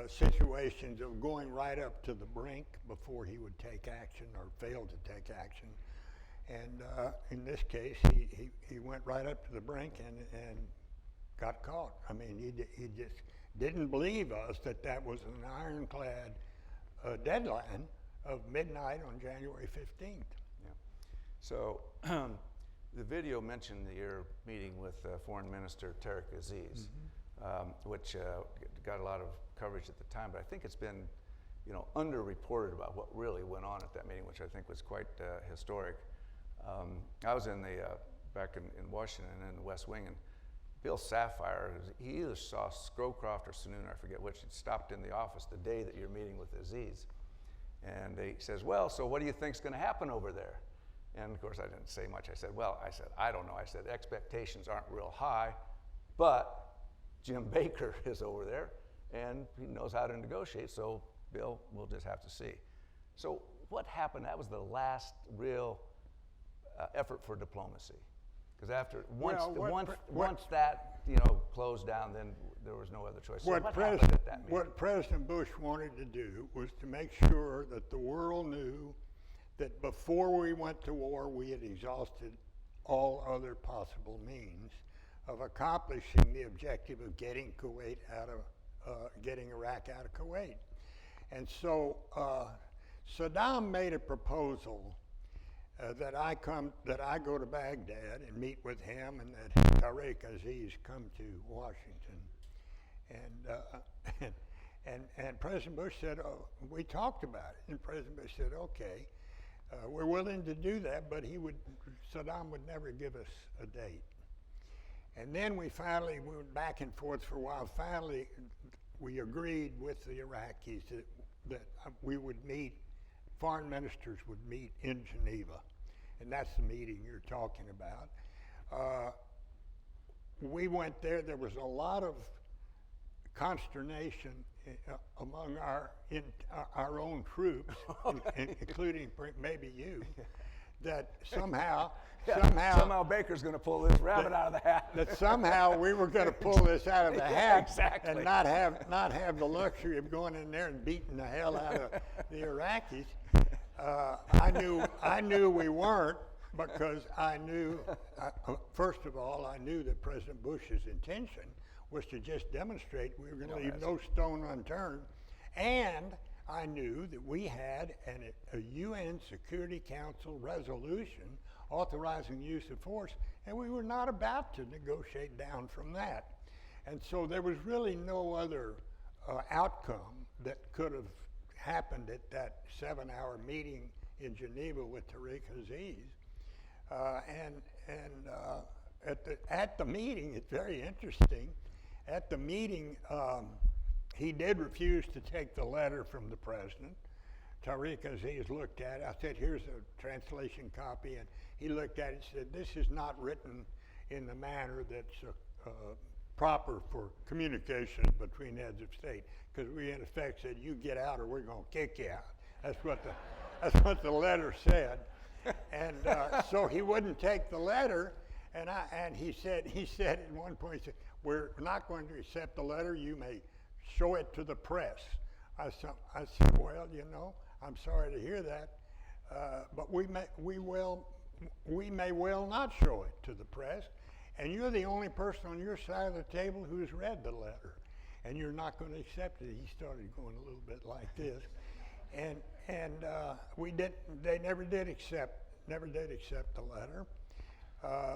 situations of going right up to the brink before he would take action or fail to take action. And in this case, he went right up to the brink and got caught. I mean, he just didn't believe us that was an ironclad deadline of midnight on January 15th. Yeah. So the video mentioned your meeting with Foreign Minister Tariq Aziz, which got a lot of coverage at the time, but I think it's been underreported about what really went on at that meeting, which I think was quite historic. I was back in Washington in the West Wing, and Bill Sapphire, he either saw Scrowcroft or Sununu, I forget which, had stopped in the office the day that you're meeting with Aziz. And he says, well, so what do you think's going to happen over there? And of course I didn't say much. I said, I don't know. I said, expectations aren't real high, but Jim Baker is over there and he knows how to negotiate, so Bill, we'll just have to see. So what happened? That was the last real effort for diplomacy. Because once that closed down, then there was no other choice. So what happened at that meeting? What President Bush wanted to do was to make sure that the world knew that before we went to war, we had exhausted all other possible means of accomplishing the objective of getting Iraq out of Kuwait. And so Saddam made a proposal that I go to Baghdad and meet with him, and that Tariq Aziz come to Washington, and President Bush said, "Oh, we talked about it." And President Bush said, "Okay, we're willing to do that, but Saddam would never give us a date." And then we went back and forth for a while. Finally, we agreed with the Iraqis that we would meet. Foreign ministers would meet in Geneva, and that's the meeting you're talking about. We went there. There was a lot of consternation among our own troops, including maybe you, that somehow Baker's going to pull this rabbit out of the hat. That somehow we were going to pull this out of the hat, exactly. And not have the luxury of going in there and beating the hell out of the Iraqis. I knew we weren't, because I knew, first of all, I knew that President Bush's intention was to just demonstrate we were going to leave no stone unturned, and I knew that we had a UN Security Council resolution authorizing the use of force, and we were not about to negotiate down from that. And so there was really no other outcome that could have happened at that 7-hour meeting in Geneva with Tariq Aziz. At the meeting, it's very interesting, at the meeting, he did refuse to take the letter from the president. Tariq Aziz looked at it. I said, here's a translation copy. And he looked at it and said, this is not written in the manner that's proper for communication between heads of state. Because we, in effect, said, you get out or we're going to kick you out. That's what the letter said. And so he wouldn't take the letter. And he said at one point, he said, we're not going to accept the letter. You may show it to the press. I said, well, you know, I'm sorry to hear that, but we may well not show it to the press, and you're the only person on your side of the table who's read the letter, and you're not going to accept it. He started going a little bit like this, and they never did accept the letter.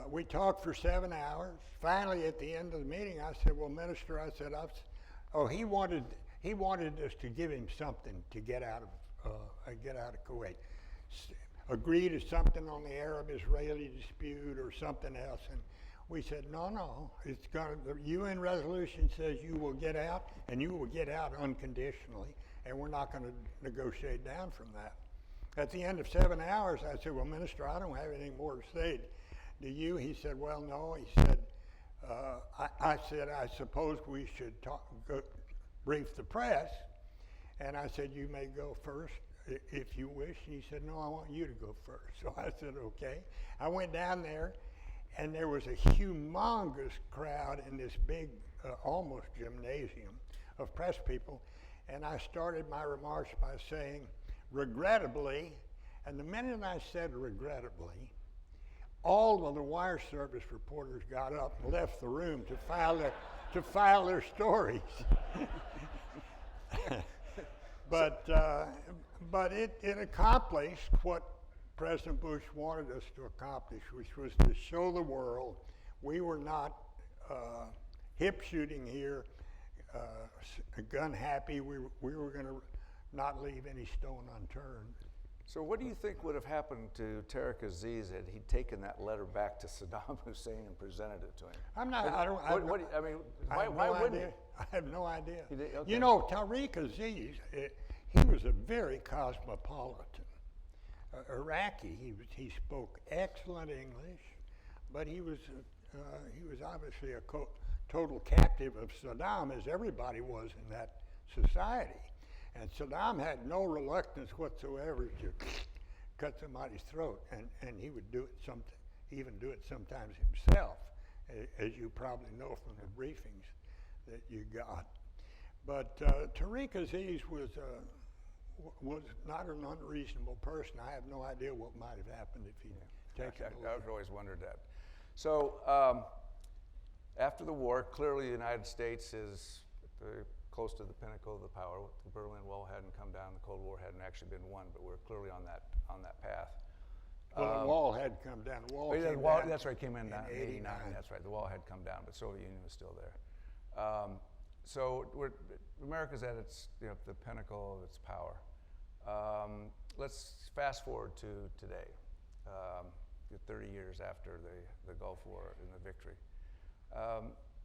We talked for 7 hours. Finally, at the end of the meeting, I said, well, Minister, I said, he wanted us to give him something to get out of Kuwait. Agree to something on the Arab-Israeli dispute or something else. And we said, no, the UN resolution says you will get out, and you will get out unconditionally, and we're not going to negotiate down from that. At the end of 7 hours, I said, well, Minister, I don't have anything more to say. Do you? He said, well, no. He said, I said, I suppose we should brief the press. And I said, you may go first if you wish. And he said, no, I want you to go first. So I said, okay. I went down there, and there was a humongous crowd in this big, almost gymnasium of press people. And I started my remarks by saying, regrettably, and the minute I said regrettably, all of the wire service reporters got up and left the room to file their stories. But it accomplished what President Bush wanted us to accomplish, which was to show the world we were not hip shooting here, gun happy. We were going to not leave any stone unturned. So what do you think would have happened to Tariq Aziz had he taken that letter back to Saddam Hussein and presented it to him? Why wouldn't he? I have no idea. Okay. You know, Tariq Aziz, he was a very cosmopolitan Iraqi. He spoke excellent English, but he was obviously a total captive of Saddam, as everybody was in that society. And Saddam had no reluctance whatsoever to cut somebody's throat, and he would do it even do it sometimes himself, as you probably know from the briefings that you got. But Tariq Aziz was not an unreasonable person. I have no idea what might have happened if he'd taken the letter. I've always wondered that. So after the war, clearly the United States is close to the pinnacle of the power. The Berlin Wall hadn't come down, the Cold War hadn't actually been won, but we're clearly on that path. Well, the wall had come down. The wall came down. That's right, came in down in 89. 89. That's right, the wall had come down, but Soviet Union was still there. So America's at the pinnacle of its power. Let's fast forward to today, 30 years after the Gulf War and the victory.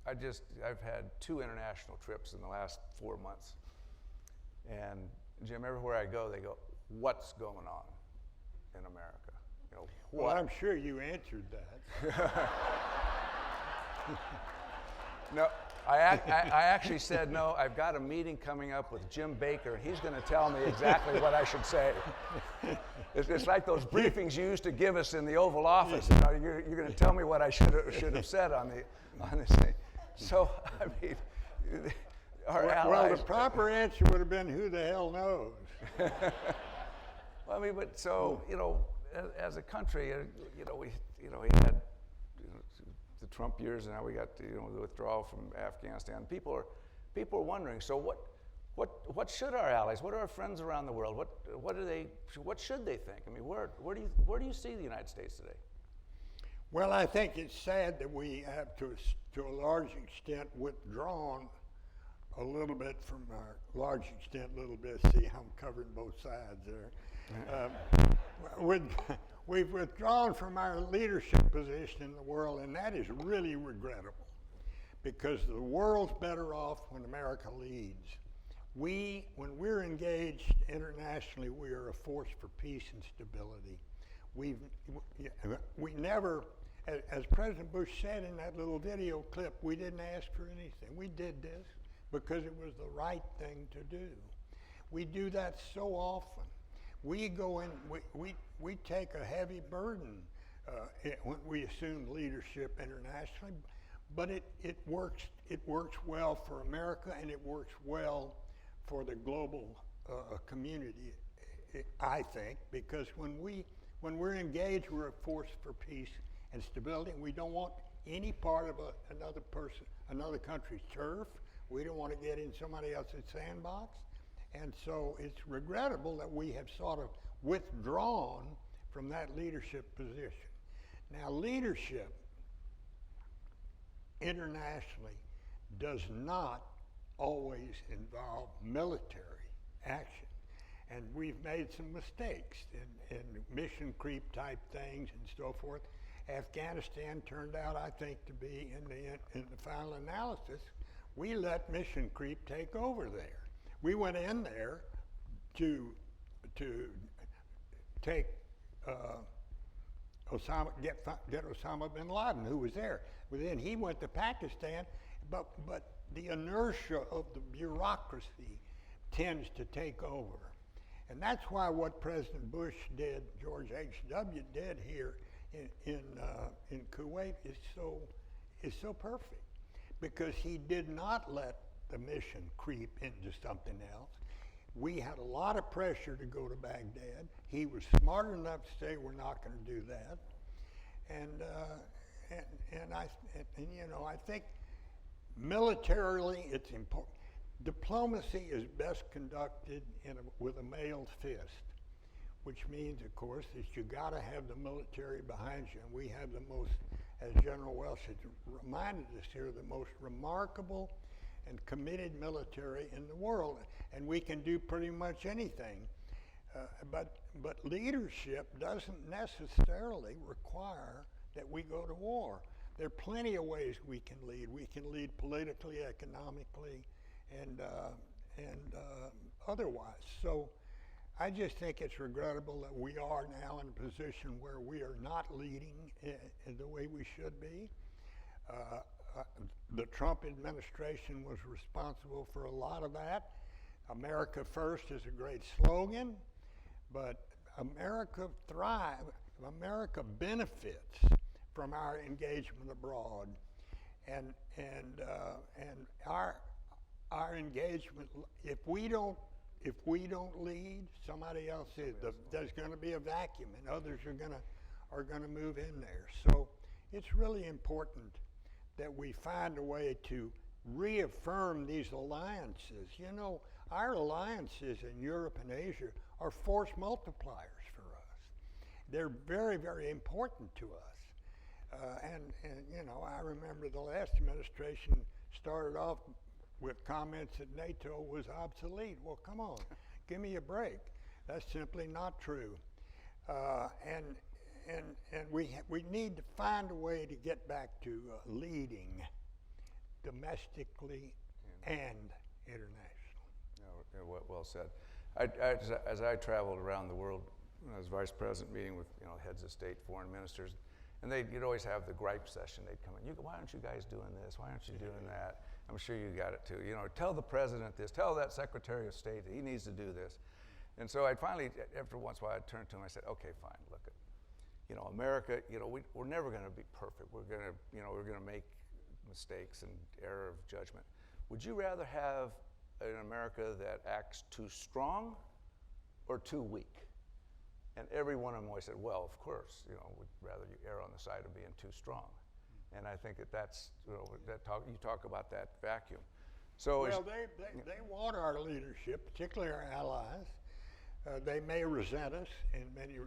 I've had 2 international trips in the last 4 months. And Jim, everywhere I go, they go, what's going on in America? Well, I'm sure you answered that. No, I actually said, no, I've got a meeting coming up with Jim Baker, and he's going to tell me exactly what I should say. It's like those briefings you used to give us in the Oval Office. You're going to tell me what I should have said on this thing. So, I mean, our allies. Well, the proper answer would have been, who the hell knows? Well, I mean, but so, as a country, we had the Trump years, and now we got the withdrawal from Afghanistan. People are wondering. So what should our allies? What are our friends around the world? What should they think? I mean, where do you see the United States today? Well, I think it's sad that we have to a large extent withdrawn a little bit from our large extent, little bit. See, I'm covering both sides there. We've withdrawn from our leadership position in the world, and that is really regrettable, because the world's better off when America leads. When we're engaged internationally, we are a force for peace and stability. We never, as President Bush said in that little video clip, we didn't ask for anything. We did this because it was the right thing to do. We do that so often. We go in, we take a heavy burden when we assume leadership internationally, but it works well for America, and it works well for the global community, I think, because when we're engaged, we're a force for peace and stability, and we don't want any part of another country's turf. We don't want to get in somebody else's sandbox. And so it's regrettable that we have sort of withdrawn from that leadership position. Now, leadership internationally does not always involve military action. And we've made some mistakes in mission creep type things and so forth. Afghanistan turned out, I think, to be, in the final analysis, we let mission creep take over there. We went in there to take get Osama bin Laden, who was there. But then he went to Pakistan, but the inertia of the bureaucracy tends to take over. And that's why what President Bush did, George H.W. did here in Kuwait is so perfect, because he did not let the mission creep into something else. We had a lot of pressure to go to Baghdad. He was smart enough to say, we're not going to do that. And I think militarily it's important. Diplomacy is best conducted with a mailed fist, which means, of course, that you got to have the military behind you. And we have the most, as General Welsh has reminded us here, the most remarkable and committed military in the world. And we can do pretty much anything. But leadership doesn't necessarily require that we go to war. There are plenty of ways we can lead. We can lead politically, economically, and otherwise. So I just think it's regrettable that we are now in a position where we are not leading in the way we should be. The Trump administration was responsible for a lot of that. America First is a great slogan, but America thrives, America benefits from our engagement abroad, and our engagement. If we don't lead, somebody else is. There's going to be a vacuum, and others are going to move in there. So it's really important that we find a way to reaffirm these alliances. You know, our alliances in Europe and Asia are force multipliers for us. They're very, very important to us. And you know, I remember the last administration started off with comments that NATO was obsolete. Well, come on, give me a break. That's simply not true. And we need to find a way to get back to leading domestically and internationally. No, well said. As I traveled around the world, I was vice president, meeting with heads of state, foreign ministers, and you'd always have the gripe session. They'd come in. Why aren't you guys doing this? Why aren't you doing that? I'm sure you got it too. Tell the president this. Tell that Secretary of State that he needs to do this. And so I'd finally, after once in a while, I'd turn to him. I said, "Okay, fine. Look, America. We're never going to be perfect. We're going to make mistakes and error of judgment. Would you rather have an America that acts too strong or too weak?" And every one of them always said, well, of course, you know, we'd rather you err on the side of being too strong. And I think that's, you know, you talk about that vacuum. So well, they want our leadership, particularly our allies. They may resent us in many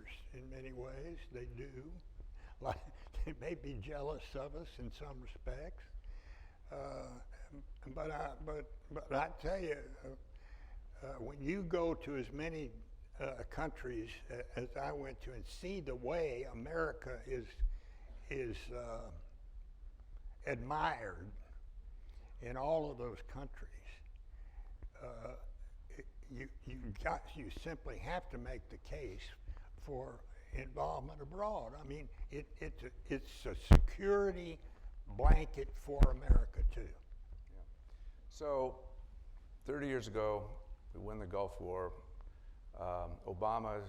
ways. They do. Like, they may be jealous of us in some respects. But I tell you, when you go to as many countries as I went to and see the way America is admired in all of those countries, you simply have to make the case for involvement abroad. I mean, it's a security blanket for America too. Yeah. So 30 years ago, we win the Gulf War. Obama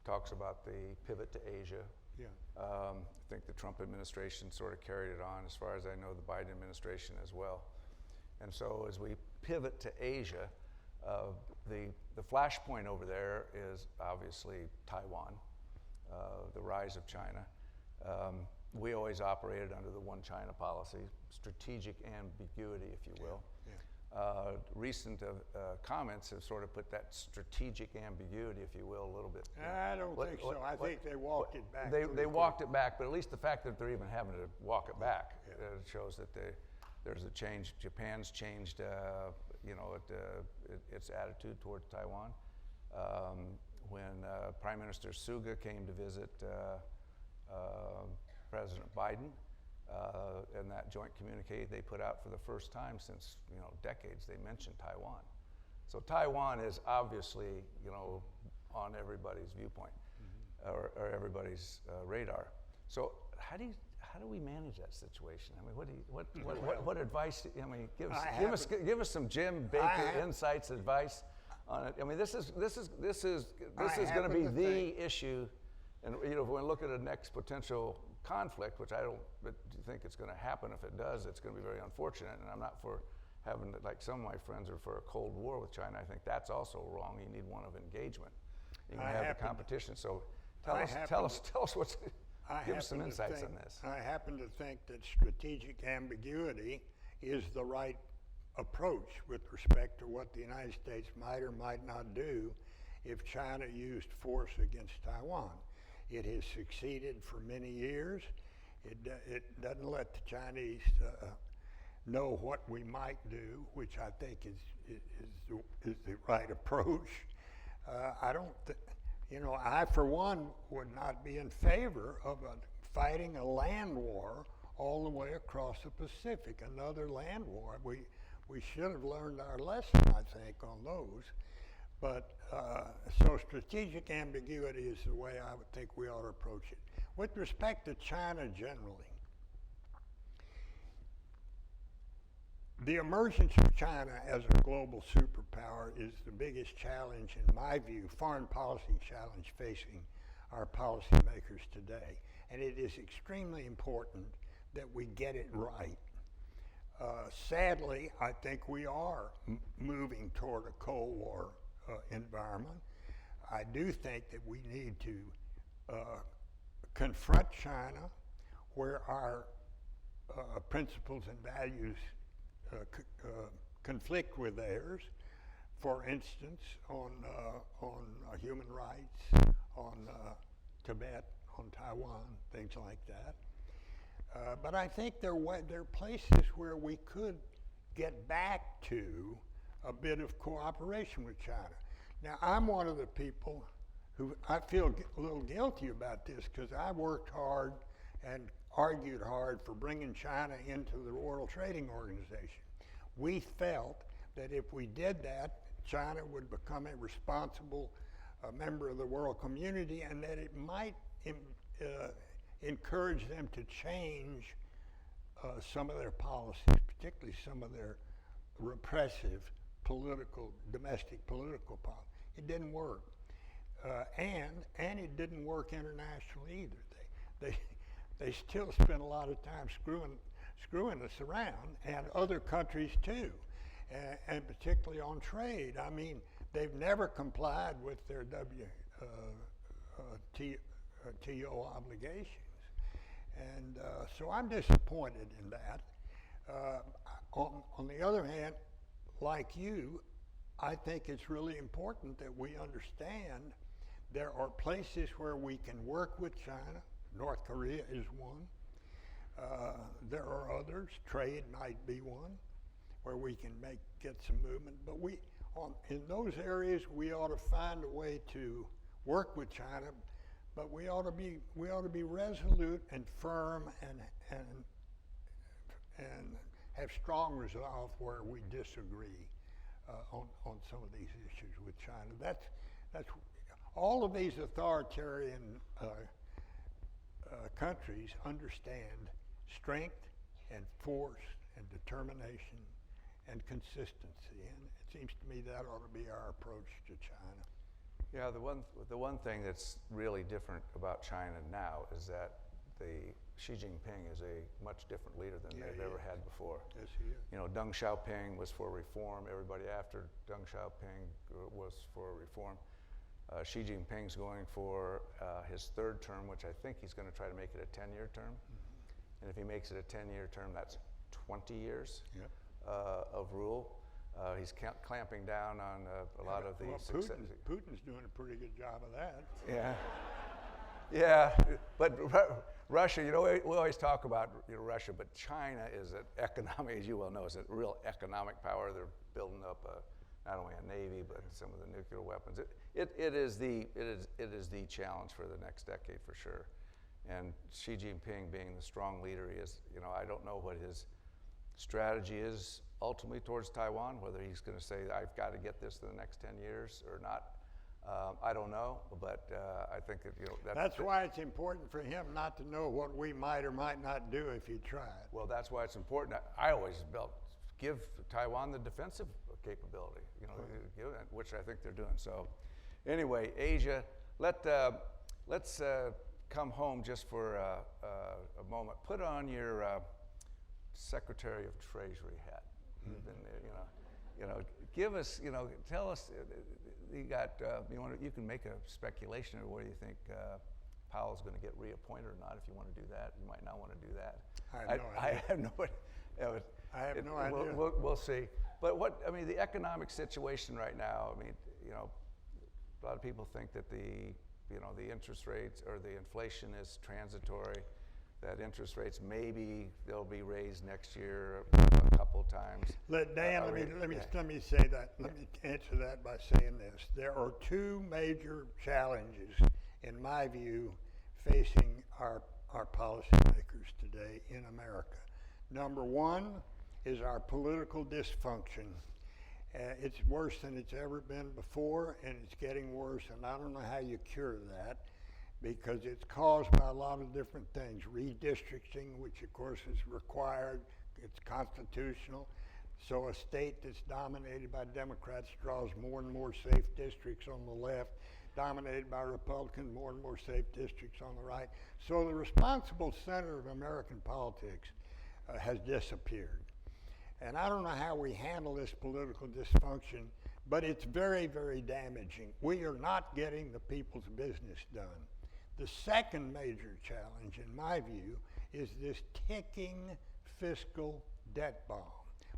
talks about the pivot to Asia. Yeah. I think the Trump administration sort of carried it on. As far as I know, the Biden administration as well. And so as we pivot to Asia, the flashpoint over there is obviously Taiwan, the rise of China. We always operated under the one China policy, strategic ambiguity, if you will. Yeah. Recent comments have sort of put that strategic ambiguity, if you will, a little bit. I don't think so. I think they walked it back. They walked it back, but at least the fact that they're even having to walk it back shows that there's a change. Japan's changed, its attitude toward Taiwan. When Prime Minister Suga came to visit President Biden, and that joint communique they put out for the first time since decades, they mentioned Taiwan. So Taiwan is obviously on everybody's viewpoint, or everybody's radar. So how do we manage that situation? I mean, what advice? I mean, give us some Jim Baker insights, advice on it. I mean, this is going to be the issue, and when we look at a next potential conflict, which I don't think it's going to happen. If it does, it's going to be very unfortunate. And I'm not for having, like some of my friends are for a Cold War with China. I think that's also wrong. You need one of engagement. You can have the competition. So tell us what's. Give us some insights on this. I happen to think that strategic ambiguity is the right approach with respect to what the United States might or might not do if China used force against Taiwan. It has succeeded for many years. It doesn't let the Chinese know what we might do, which I think is the right approach. I for one would not be in favor of fighting a land war all the way across the Pacific, another land war. We should have learned our lesson, I think, on those. But so strategic ambiguity is the way I would think we ought to approach it. With respect to China generally, the emergence of China as a global superpower is the biggest challenge, in my view, foreign policy challenge facing our policymakers today. And it is extremely important that we get it right. Sadly, I think we are moving toward a Cold War environment. I do think that we need to confront China where our principles and values conflict with theirs. For instance, on human rights, on Tibet, on Taiwan, things like that. But I think there are places where we could get back to a bit of cooperation with China. Now, I'm one of the people who I feel a little guilty about this because I worked hard and argued hard for bringing China into the World Trading Organization. We felt that if we did that, China would become a responsible member of the world community and that it might encourage them to change some of their policies, particularly some of their repressive domestic political policy. It didn't work. And it didn't work internationally either. They still spend a lot of time screwing us around, and other countries too, and particularly on trade. I mean, they've never complied with their TO obligations. And so I'm disappointed in that. On the other hand, like you, I think it's really important that we understand there are places where we can work with China. North Korea is one. There are others. Trade might be one, where we can get some movement. But in those areas, we ought to find a way to work with China. But we ought to be resolute and firm and have strong resolve where we disagree on some of these issues with China. That's all of these authoritarian countries understand strength and force and determination and consistency, and it seems to me that ought to be our approach to China. Yeah, the one thing that's really different about China now is that Xi Jinping is a much different leader than they've ever had before. Yes, he is. You know, Deng Xiaoping was for reform. Everybody after Deng Xiaoping was for reform. Xi Jinping's going for his third term, which I think he's going to try to make it a 10-year term. Mm-hmm. And if he makes it a 10-year term, that's 20 years of rule. He's clamping down on a lot of these. Well, Putin's doing a pretty good job of that. Yeah. Yeah, but Russia, you know, we always talk about Russia, but China is an economic, as you well know, is a real economic power. They're building up not only a navy, but some of the nuclear weapons. It is the challenge for the next decade for sure. And Xi Jinping being the strong leader he is, you know, I don't know what his strategy is ultimately towards Taiwan, whether he's going to say, I've got to get this in the next 10 years or not. I don't know, but I think that, you know, that's why it's important for him not to know what we might or might not do if he tried. Well, that's why it's important. I always give Taiwan the defensive capability, you know, which I think they're doing. So, anyway, Asia, let's come home just for a moment. Put on your Secretary of Treasury hat. You've been there, you know, give us, you know, tell us. You got, you can make a speculation of whether you think Powell's going to get reappointed or not. If you want to do that, you might not want to do that. I have no idea. We'll see. But the economic situation right now, I mean, you know, a lot of people think that the interest rates or the inflation is transitory, that interest rates maybe they'll be raised next year a couple of times. Let me say that. Let me answer that by saying this. There are two major challenges, in my view, facing our policymakers today in America. Number one is our political dysfunction. It's worse than it's ever been before, and it's getting worse, and I don't know how you cure that, because it's caused by a lot of different things. Redistricting, which of course is required, it's constitutional. So a state that's dominated by Democrats draws more and more safe districts on the left, dominated by Republicans, more and more safe districts on the right. So the responsible center of American politics has disappeared. And I don't know how we handle this political dysfunction, but it's very, very damaging. We are not getting the people's business done. The second major challenge, in my view, is this ticking fiscal debt bomb.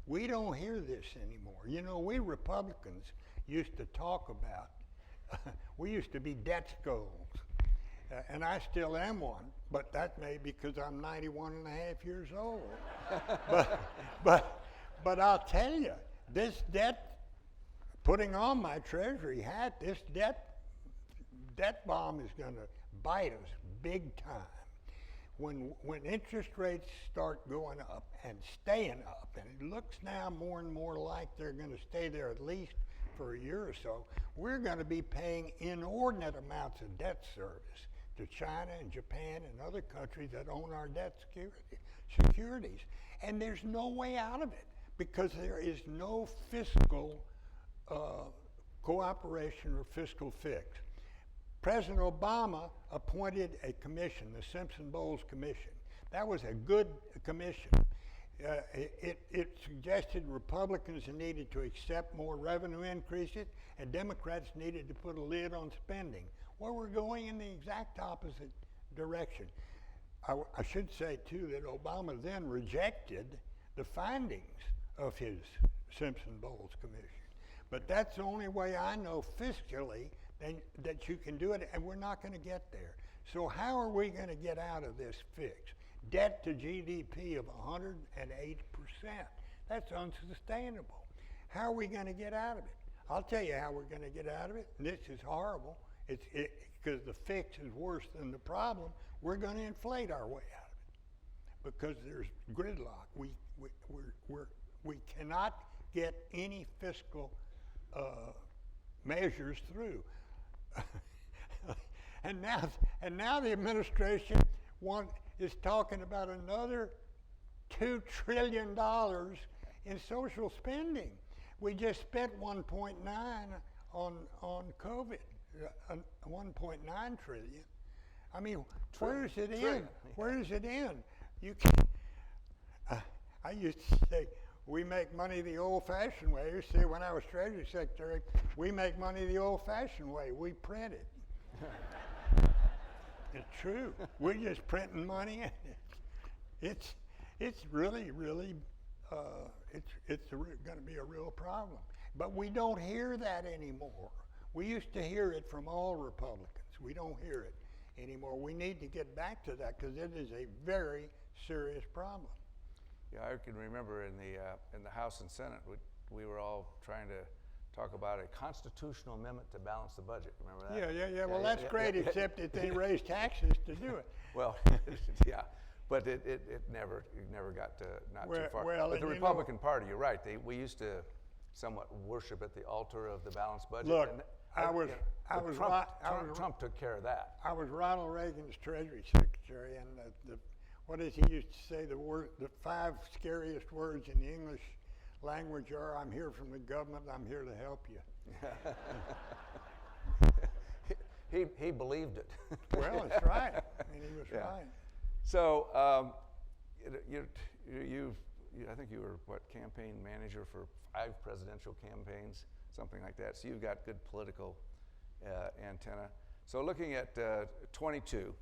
We don't hear this anymore. You know, we Republicans used to talk about, we used to be debt skulls, and I still am one, but that may be because I'm 91 and a half years old. But I'll tell you, this debt, putting on my Treasury hat, this debt bomb is going to bite us big time. When interest rates start going up and staying up, and it looks now more and more like they're going to stay there at least for a year or so, we're going to be paying inordinate amounts of debt service to China and Japan and other countries that own our debt securities. And there's no way out of it, because there is no fiscal cooperation or fiscal fix. President Obama appointed a commission, the Simpson-Bowles Commission. That was a good commission. It suggested Republicans needed to accept more revenue increases and Democrats needed to put a lid on spending. Well, we're going in the exact opposite direction. I should say, too, that Obama then rejected the findings of his Simpson-Bowles Commission. But that's the only way I know fiscally that you can do it, and we're not going to get there. So how are we going to get out of this fix? Debt to GDP of 108%. That's unsustainable. How are we going to get out of it? I'll tell you how we're going to get out of it. And this is horrible. Because the fix is worse than the problem. We're going to inflate our way out of it because there's gridlock. We cannot get any fiscal measures through. and now the administration is talking about another $2 trillion in social spending. We just spent 1.9 on COVID, 1.9 trillion. I mean, where does it end? Where does it end? You can. I used to say, we make money the old-fashioned way. I used to say when I was Treasury Secretary, we make money the old-fashioned way. We print it. It's true. We're just printing money. It's really, really, it's going to be a real problem. But we don't hear that anymore. We used to hear it from all Republicans. We don't hear it anymore. We need to get back to that because it is a very serious problem. Yeah, I can remember in the House and Senate, we were all trying to talk about a constitutional amendment to balance the budget. Remember that? Yeah. Well, that's great, except that they raised taxes to do it. Well, yeah, but it never got to too far. Well, but the Republican Party, you're right. We used to somewhat worship at the altar of the balanced budget. Look, and Trump took care of that. I was Ronald Reagan's Treasury Secretary, and what does he used to say? The 5 scariest words in the English language are, "I'm here from the government, I'm here to help you." He believed it. Well, that's right. I mean, he was right. So, I think you were, campaign manager for 5 presidential campaigns, something like that. So you've got good political antenna. So looking at 22,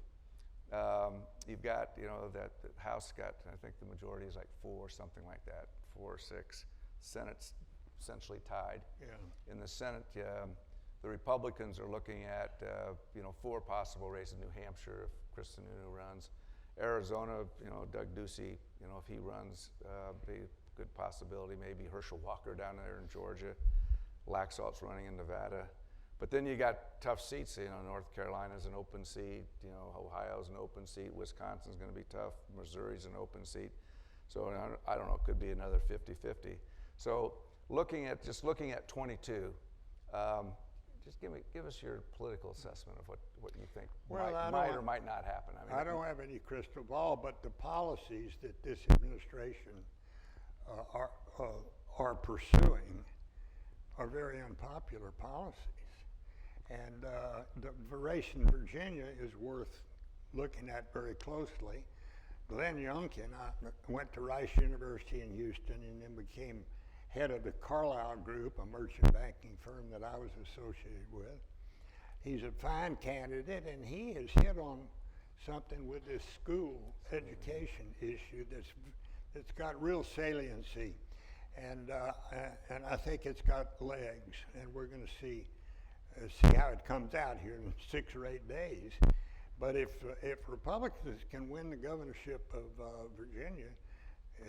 you've got, that the House got, I think the majority is like 4, something like that, 4 or 6. Senate's essentially tied. Yeah. In the Senate, the Republicans are looking at, 4 possible races. New Hampshire, if Chris Sununu runs. Arizona, Doug Ducey, if he runs, be a good possibility. Maybe Herschel Walker down there in Georgia. Laxalt's running in Nevada. But then you got tough seats. North Carolina's an open seat. Ohio's an open seat. Wisconsin's going to be tough. Missouri's an open seat. So I don't know. It could be another 50-50. So looking at 22, just give us your political assessment of what you think might or might not happen. I don't have any crystal ball, but the policies that this administration are pursuing are very unpopular policies. And the race in Virginia is worth looking at very closely. Glenn Youngkin went to Rice University in Houston and then became head of the Carlyle Group, a merchant banking firm that I was associated with. He's a fine candidate, and he has hit on something with this school education issue that's got real saliency, and I think it's got legs, and we're going to see how it comes out here in 6 or 8 days. But if Republicans can win the governorship of Virginia,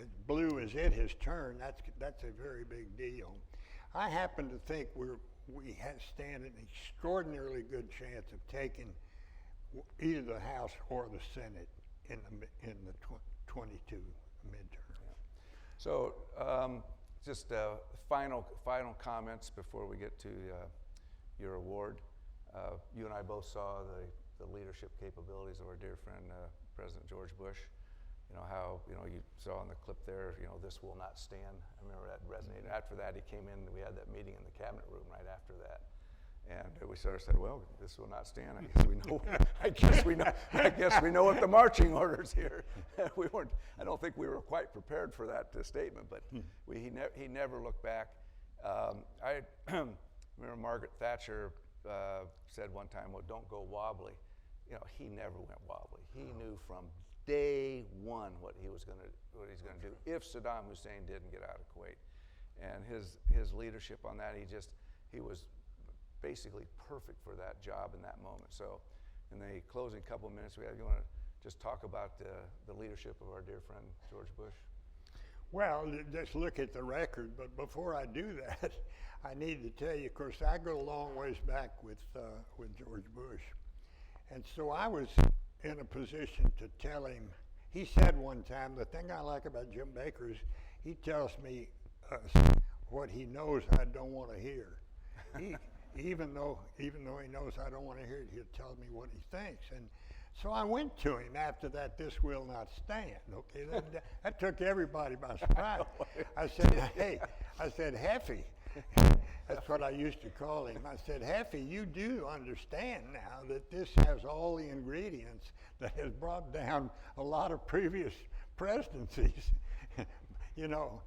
as blue as it has turned, that's a very big deal. I happen to think we stand an extraordinarily good chance of taking either the House or the Senate in the 22 midterm. Yeah. So just final comments before we get to your award. You and I both saw the leadership capabilities of our dear friend President George Bush. How you saw in the clip there, this will not stand. I remember that resonated. After that, he came in and we had that meeting in the cabinet room right after that. And we sort of said, well, this will not stand. I guess we know. I guess we know what the marching orders here. I don't think we were quite prepared for that statement, but he never looked back. I remember Margaret Thatcher said one time, well, don't go wobbly. You know, he never went wobbly. He knew from day one what he's going to do if Saddam Hussein didn't get out of Kuwait. And his leadership on that, he was basically perfect for that job in that moment. So in the closing couple of minutes we have, you want to just talk about the leadership of our dear friend George Bush? Well, just look at the record, but before I do that, I need to tell you, of course, I go a long ways back with George Bush. And so I was in a position to tell him, he said one time, the thing I like about Jim Baker is he tells me what he knows I don't want to hear. Even though he knows I don't want to hear it, he'll tell me what he thinks. And so I went to him after that, this will not stand, okay? That took everybody by surprise. I said, hey, Heffy, that's what I used to call him. I said, Heffy, you do understand now that this has all the ingredients that has brought down a lot of previous presidencies. You know,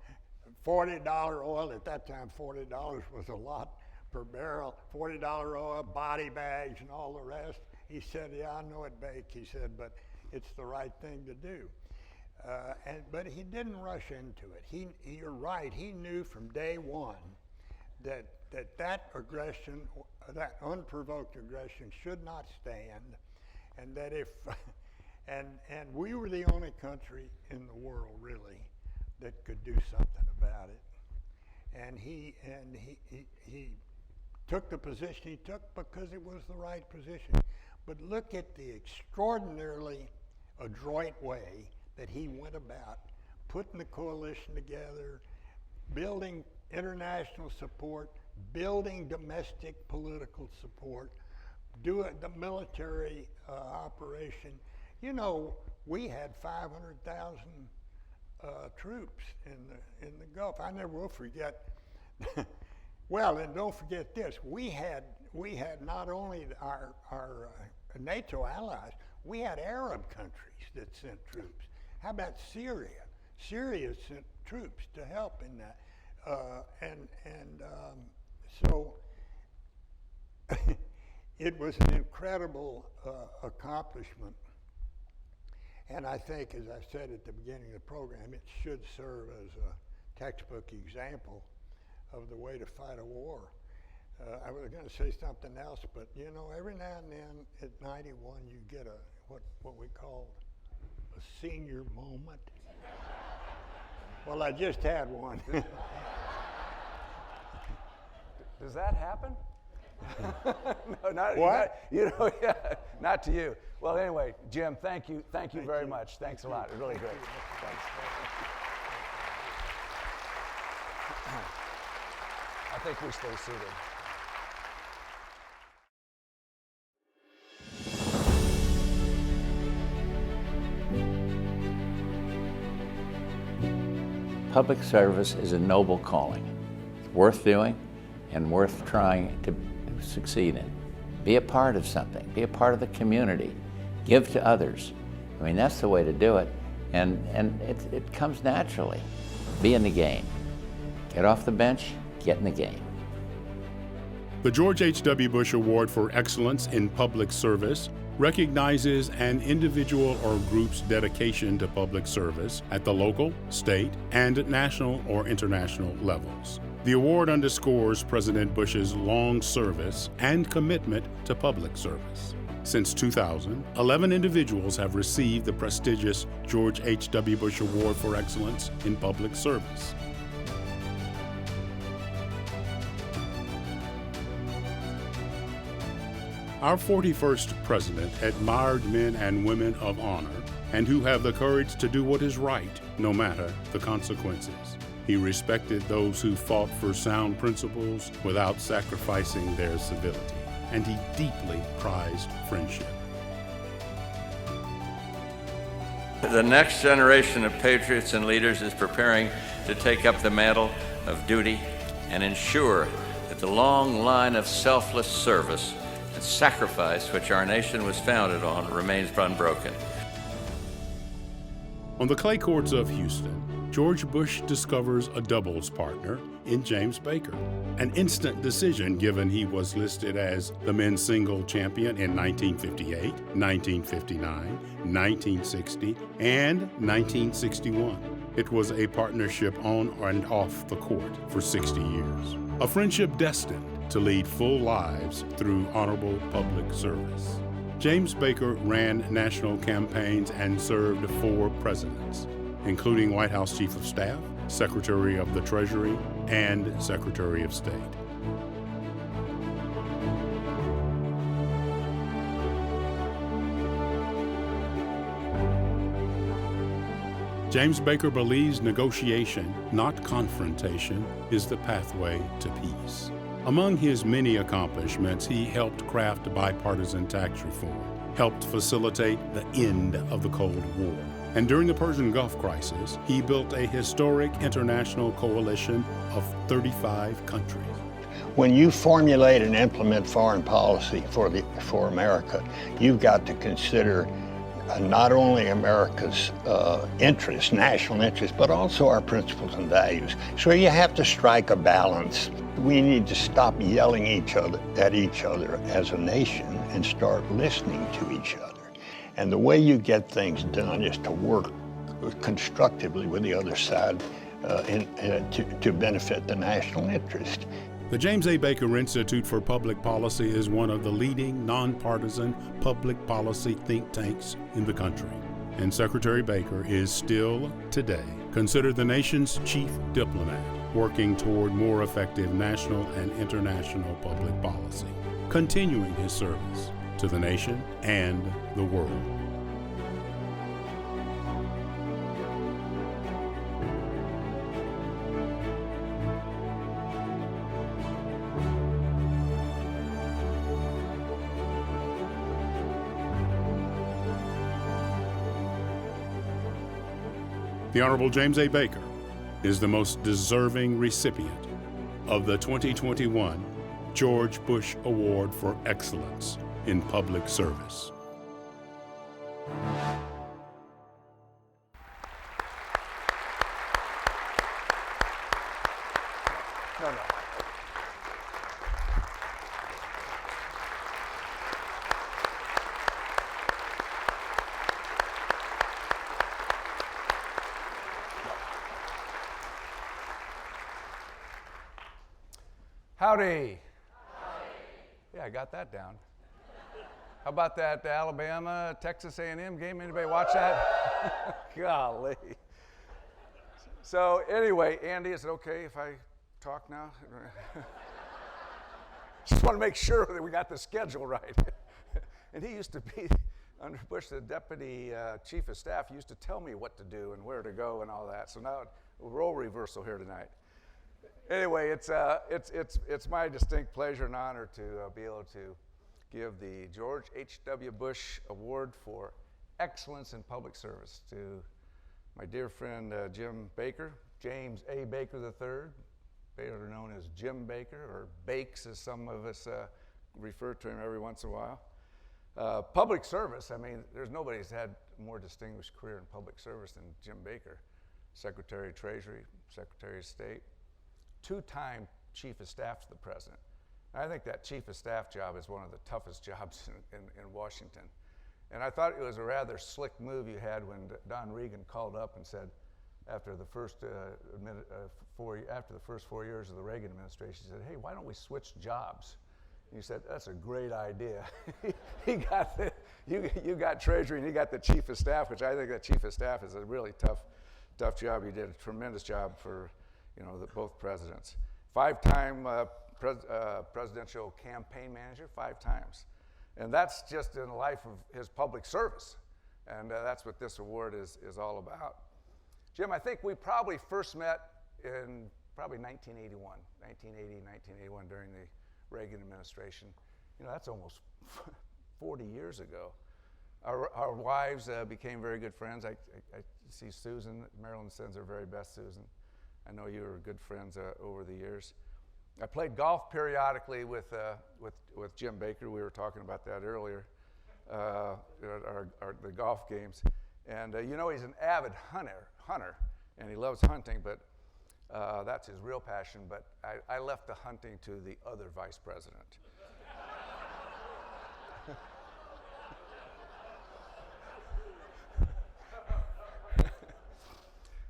$40 oil, at that time $40 was a lot per barrel, $40 oil, body bags and all the rest. He said, yeah, I know it, Bake. He said, but it's the right thing to do. But he didn't rush into it. You're right, he knew from day one that aggression, that unprovoked aggression should not stand, and that if, and we were the only country in the world really that could do something about it. And he took the position he took because it was the right position. But look at the extraordinarily adroit way that he went about putting the coalition together, building international support, building domestic political support, doing the military operation. You know, we had 500,000 troops in the Gulf. I never will forget. Well, and don't forget this: we had not only our NATO allies, we had Arab countries that sent troops. How about Syria? Syria sent troops to help in that, so it was an incredible accomplishment. And I think, as I said at the beginning of the program, it should serve as a textbook example of the way to fight a war. I was going to say something else, but you know, every now and then at 91 you get what we call a senior moment. Well, I just had one. Does that happen? No, not what? Not to you. Well, anyway, Jim, thank you very much. Thanks a lot. It's really great. Thanks. I think we stay seated. Public service is a noble calling. It's worth doing and worth trying to succeed in. Be a part of something. Be a part of the community. Give to others. I mean, that's the way to do it. And it comes naturally. Be in the game. Get off the bench, get in the game. The George H.W. Bush Award for Excellence in Public Service recognizes an individual or group's dedication to public service at the local, state, and national or international levels. The award underscores President Bush's long service and commitment to public service. Since 2000, 11 individuals have received the prestigious George H.W. Bush Award for Excellence in Public Service. Our 41st president admired men and women of honor and who have the courage to do what is right, no matter the consequences. He respected those who fought for sound principles without sacrificing their civility, and he deeply prized friendship. The next generation of patriots and leaders is preparing to take up the mantle of duty and ensure that the long line of selfless service and sacrifice which our nation was founded on remains unbroken. On the clay courts of Houston, George Bush discovers a doubles partner in James Baker. An instant decision given he was listed as the men's single champion in 1958, 1959, 1960, and 1961. It was a partnership on and off the court for 60 years. A friendship destined to lead full lives through honorable public service. James Baker ran national campaigns and served 4 presidents, including White House Chief of Staff, Secretary of the Treasury, and Secretary of State. James Baker believes negotiation, not confrontation, is the pathway to peace. Among his many accomplishments, he helped craft bipartisan tax reform, helped facilitate the end of the Cold War, and during the Persian Gulf crisis, he built a historic international coalition of 35 countries. When you formulate and implement foreign policy for America, you've got to consider not only America's interests, national interests, but also our principles and values. So you have to strike a balance. We need to stop yelling at each other as a nation and start listening to each other. And the way you get things done is to work constructively with the other side to benefit the national interest. The James A. Baker Institute for Public Policy is one of the leading nonpartisan public policy think tanks in the country. And Secretary Baker is still, today, considered the nation's chief diplomat, working toward more effective national and international public policy, continuing his service to the nation and the world. The Honorable James A. Baker is the most deserving recipient of the 2021 George Bush Award for Excellence in Public Service. Howdy. Yeah, I got that down. How about that Alabama, Texas A&M game? Anybody watch that? Golly. So anyway, Andy, is it okay if I talk now? Just want to make sure that we got the schedule right. And he used to be, under Bush, the deputy chief of staff. He used to tell me what to do and where to go and all that. So now, role reversal here tonight. Anyway, it's my distinct pleasure and honor to be able to give the George H.W. Bush Award for Excellence in Public Service to my dear friend Jim Baker, James A. Baker III, better known as Jim Baker, or Bakes as some of us refer to him every once in a while. Public service, I mean, there's nobody who's had a more distinguished career in public service than Jim Baker. Secretary of Treasury, Secretary of State, 2-time Chief of Staff to the President. And I think that Chief of Staff job is one of the toughest jobs in Washington. And I thought it was a rather slick move you had when Don Regan called up and said, after the first 4 years of the Reagan administration, he said, "Hey, why don't we switch jobs?" And you said, "That's a great idea." You got Treasury and he got the Chief of Staff, which I think that Chief of Staff is a really tough job. You did a tremendous job for both presidents. 5-time presidential campaign manager, 5 times. And that's just in the life of his public service. And that's what this award is all about. Jim, I think we probably first met in probably 1981 during the Reagan administration. That's almost 40 years ago. Our wives became very good friends. I see Susan, Marilyn sends her very best, Susan. I know you were good friends over the years. I played golf periodically with Jim Baker. We were talking about that earlier, the golf games. And he's an avid hunter, and he loves hunting. But That's his real passion, but I left the hunting to the other vice president.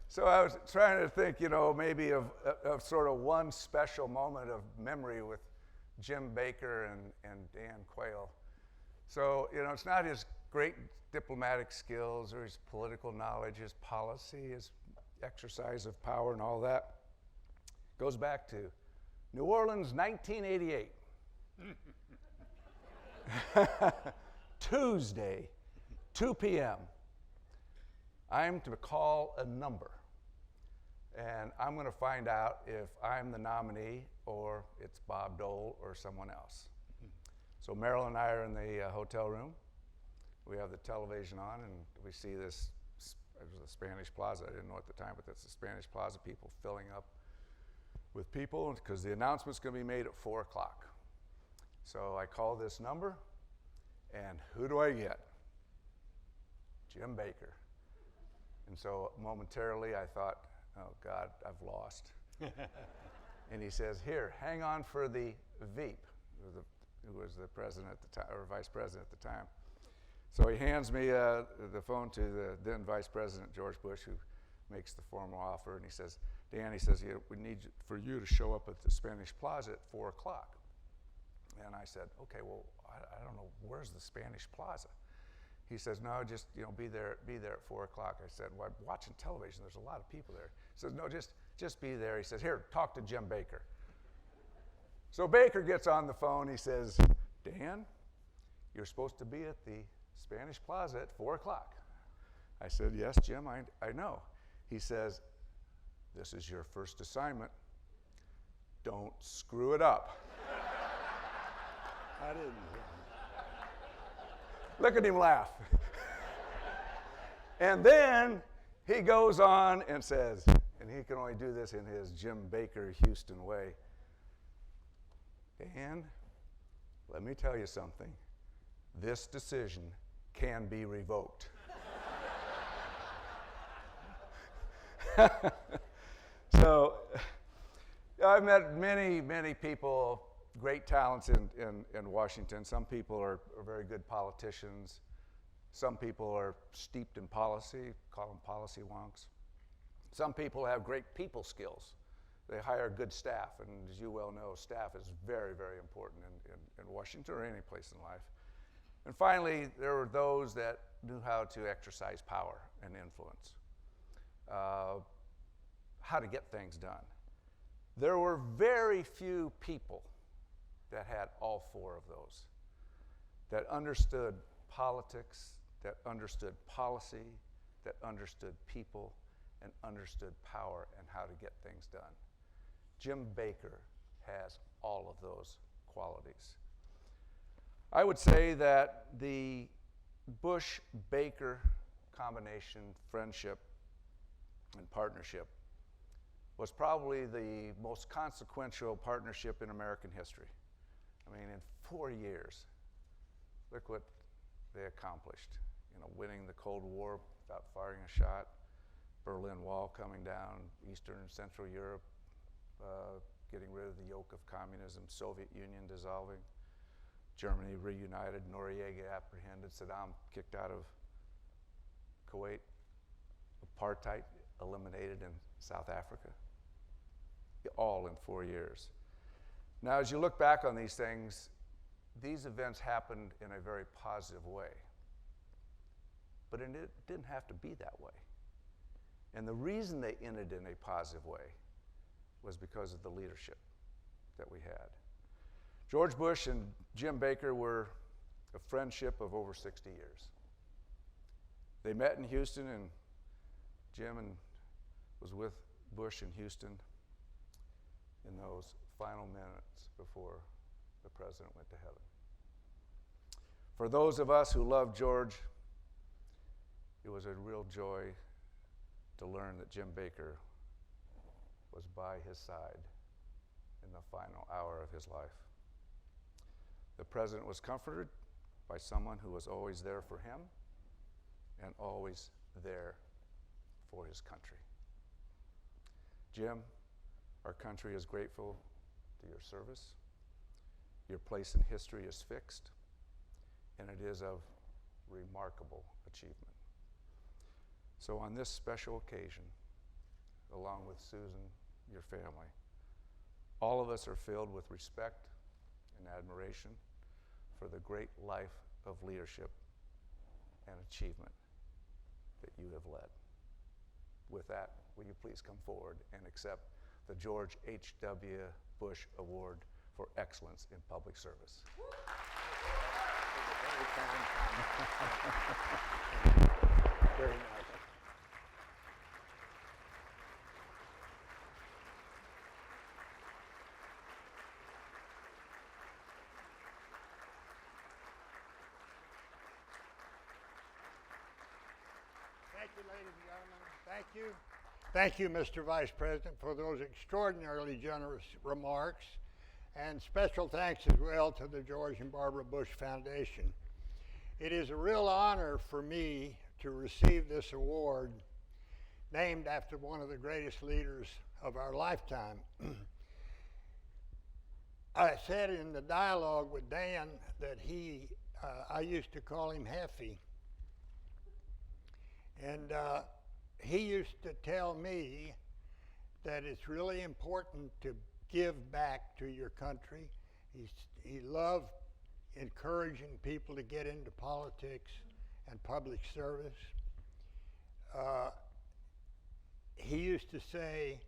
So I was trying to think, maybe of sort of one special moment of memory with Jim Baker and Dan Quayle. So, it's not his great diplomatic skills or his political knowledge, his policy, his exercise of power and all that. Goes back to New Orleans, 1988. Tuesday, 2 p.m. I'm to call a number, and I'm going to find out if I'm the nominee or it's Bob Dole or someone else. So Meryl and I are in the hotel room. We have the television on, and we see this. It was the Spanish Plaza. I didn't know at the time, but that's the Spanish Plaza. People filling up with people because the announcement's going to be made at 4 o'clock. So I call this number, and who do I get? Jim Baker. And so momentarily I thought, oh God, I've lost. And he says, here, hang on for the Veep, who was the president at the time, or vice president at the time. So he hands me the phone to the then Vice President George Bush, who makes the formal offer, and he says, Dan, we need for you to show up at the Spanish Plaza at 4 o'clock. And I said, okay, well, I don't know, where's the Spanish Plaza? He says, no, just be there at 4 o'clock. I said, well, I'm watching television, there's a lot of people there. He says, no, just be there. He says, here, talk to Jim Baker. So Baker gets on the phone, he says, Dan, you're supposed to be at the Spanish Plaza at 4 o'clock. I said, yes, Jim, I know. He says, this is your first assignment. Don't screw it up. I didn't. Look at him laugh. And then he goes on and says, and he can only do this in his Jim Baker Houston way, Dan, let me tell you something. This decision can be revoked. So I've met many, many people, great talents in Washington. Some people are very good politicians. Some people are steeped in policy, call them policy wonks. Some people have great people skills. They hire good staff, and as you well know, staff is very, very important in Washington or any place in life. And finally, there were those that knew how to exercise power and influence, how to get things done. There were very few people that had all four of those, that understood politics, that understood policy, that understood people, and understood power and how to get things done. Jim Baker has all of those qualities. I would say that the Bush-Baker combination, friendship and partnership, was probably the most consequential partnership in American history. I mean, in 4 years, look what they accomplished. Winning the Cold War without firing a shot, Berlin Wall coming down, Eastern and Central Europe getting rid of the yoke of communism, Soviet Union dissolving, Germany reunited, Noriega apprehended, Saddam kicked out of Kuwait, apartheid eliminated in South Africa, all in 4 years. Now, as you look back on these things, these events happened in a very positive way. But it didn't have to be that way. And the reason they ended in a positive way was because of the leadership that we had. George Bush and Jim Baker were a friendship of over 60 years. They met in Houston, and Jim was with Bush in Houston in those final minutes before the president went to heaven. For those of us who love George, it was a real joy to learn that Jim Baker was by his side in the final hour of his life. The president was comforted by someone who was always there for him and always there for his country. Jim, Our country is grateful to your service. Your place in history is fixed, and it is of remarkable achievement. So on this special occasion, along with Susan, your family, all of us are filled with respect and admiration for the great life of leadership and achievement that you have led. With that, will you please come forward and accept the George H.W. Bush Award for Excellence in Public Service. Very nice. Thank you, ladies and gentlemen. Thank you. Thank you, Mr. Vice President, for those extraordinarily generous remarks. And special thanks as well to the George and Barbara Bush Foundation. It is a real honor for me to receive this award named after one of the greatest leaders of our lifetime. I said in the dialogue with Dan that I used to call him Heffy. And he used to tell me that it's really important to give back to your country. He loved encouraging people to get into politics and public service. He used to say,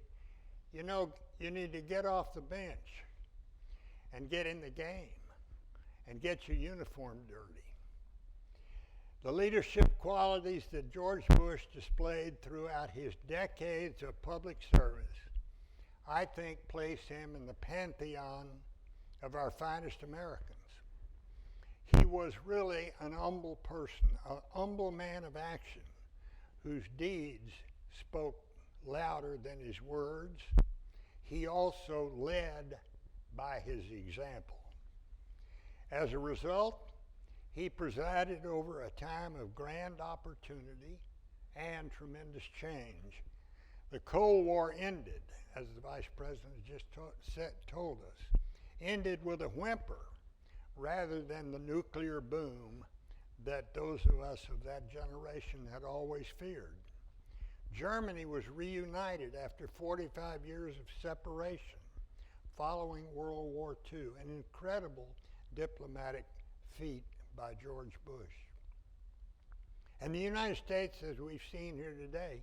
you know, you need to get off the bench and get in the game and get your uniform dirty. The leadership qualities that George Bush displayed throughout his decades of public service, I think, place him in the pantheon of our finest Americans. He was really an humble person, a humble man of action, whose deeds spoke louder than his words. He also led by his example. As a result, he presided over a time of grand opportunity and tremendous change. The Cold War ended, as the Vice President just told us, ended with a whimper rather than the nuclear boom that those of us of that generation had always feared. Germany was reunited after 45 years of separation following World War II, an incredible diplomatic feat by George Bush. And the United States, as we've seen here today,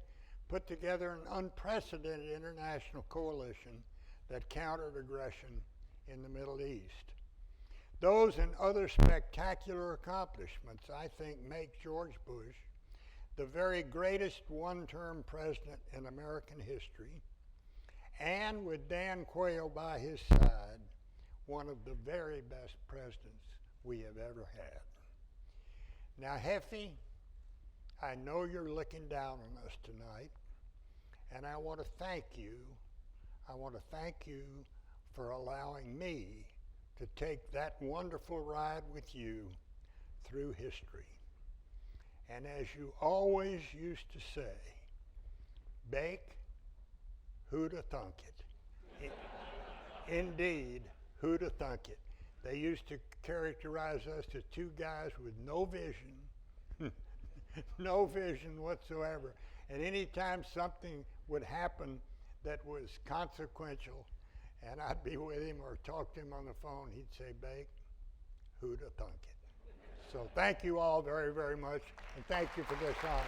put together an unprecedented international coalition that countered aggression in the Middle East. Those and other spectacular accomplishments, I think, make George Bush the very greatest one-term president in American history, and with Dan Quayle by his side, one of the very best presidents we have ever had. Now, Heffy, I know you're looking down on us tonight, and I want to thank you. I want to thank you for allowing me to take that wonderful ride with you through history. And as you always used to say, Bake, who'da thunk it? Indeed, who'da thunk it? They used to characterize us as two guys with no vision, no vision whatsoever. And anytime something would happen that was consequential, and I'd be with him or talk to him on the phone, he'd say, Bake, who'da thunk it? So thank you all very, very much, and thank you for this honor.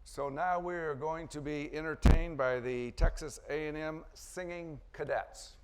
So now we're going to be entertained by the Texas A&M Singing Cadets.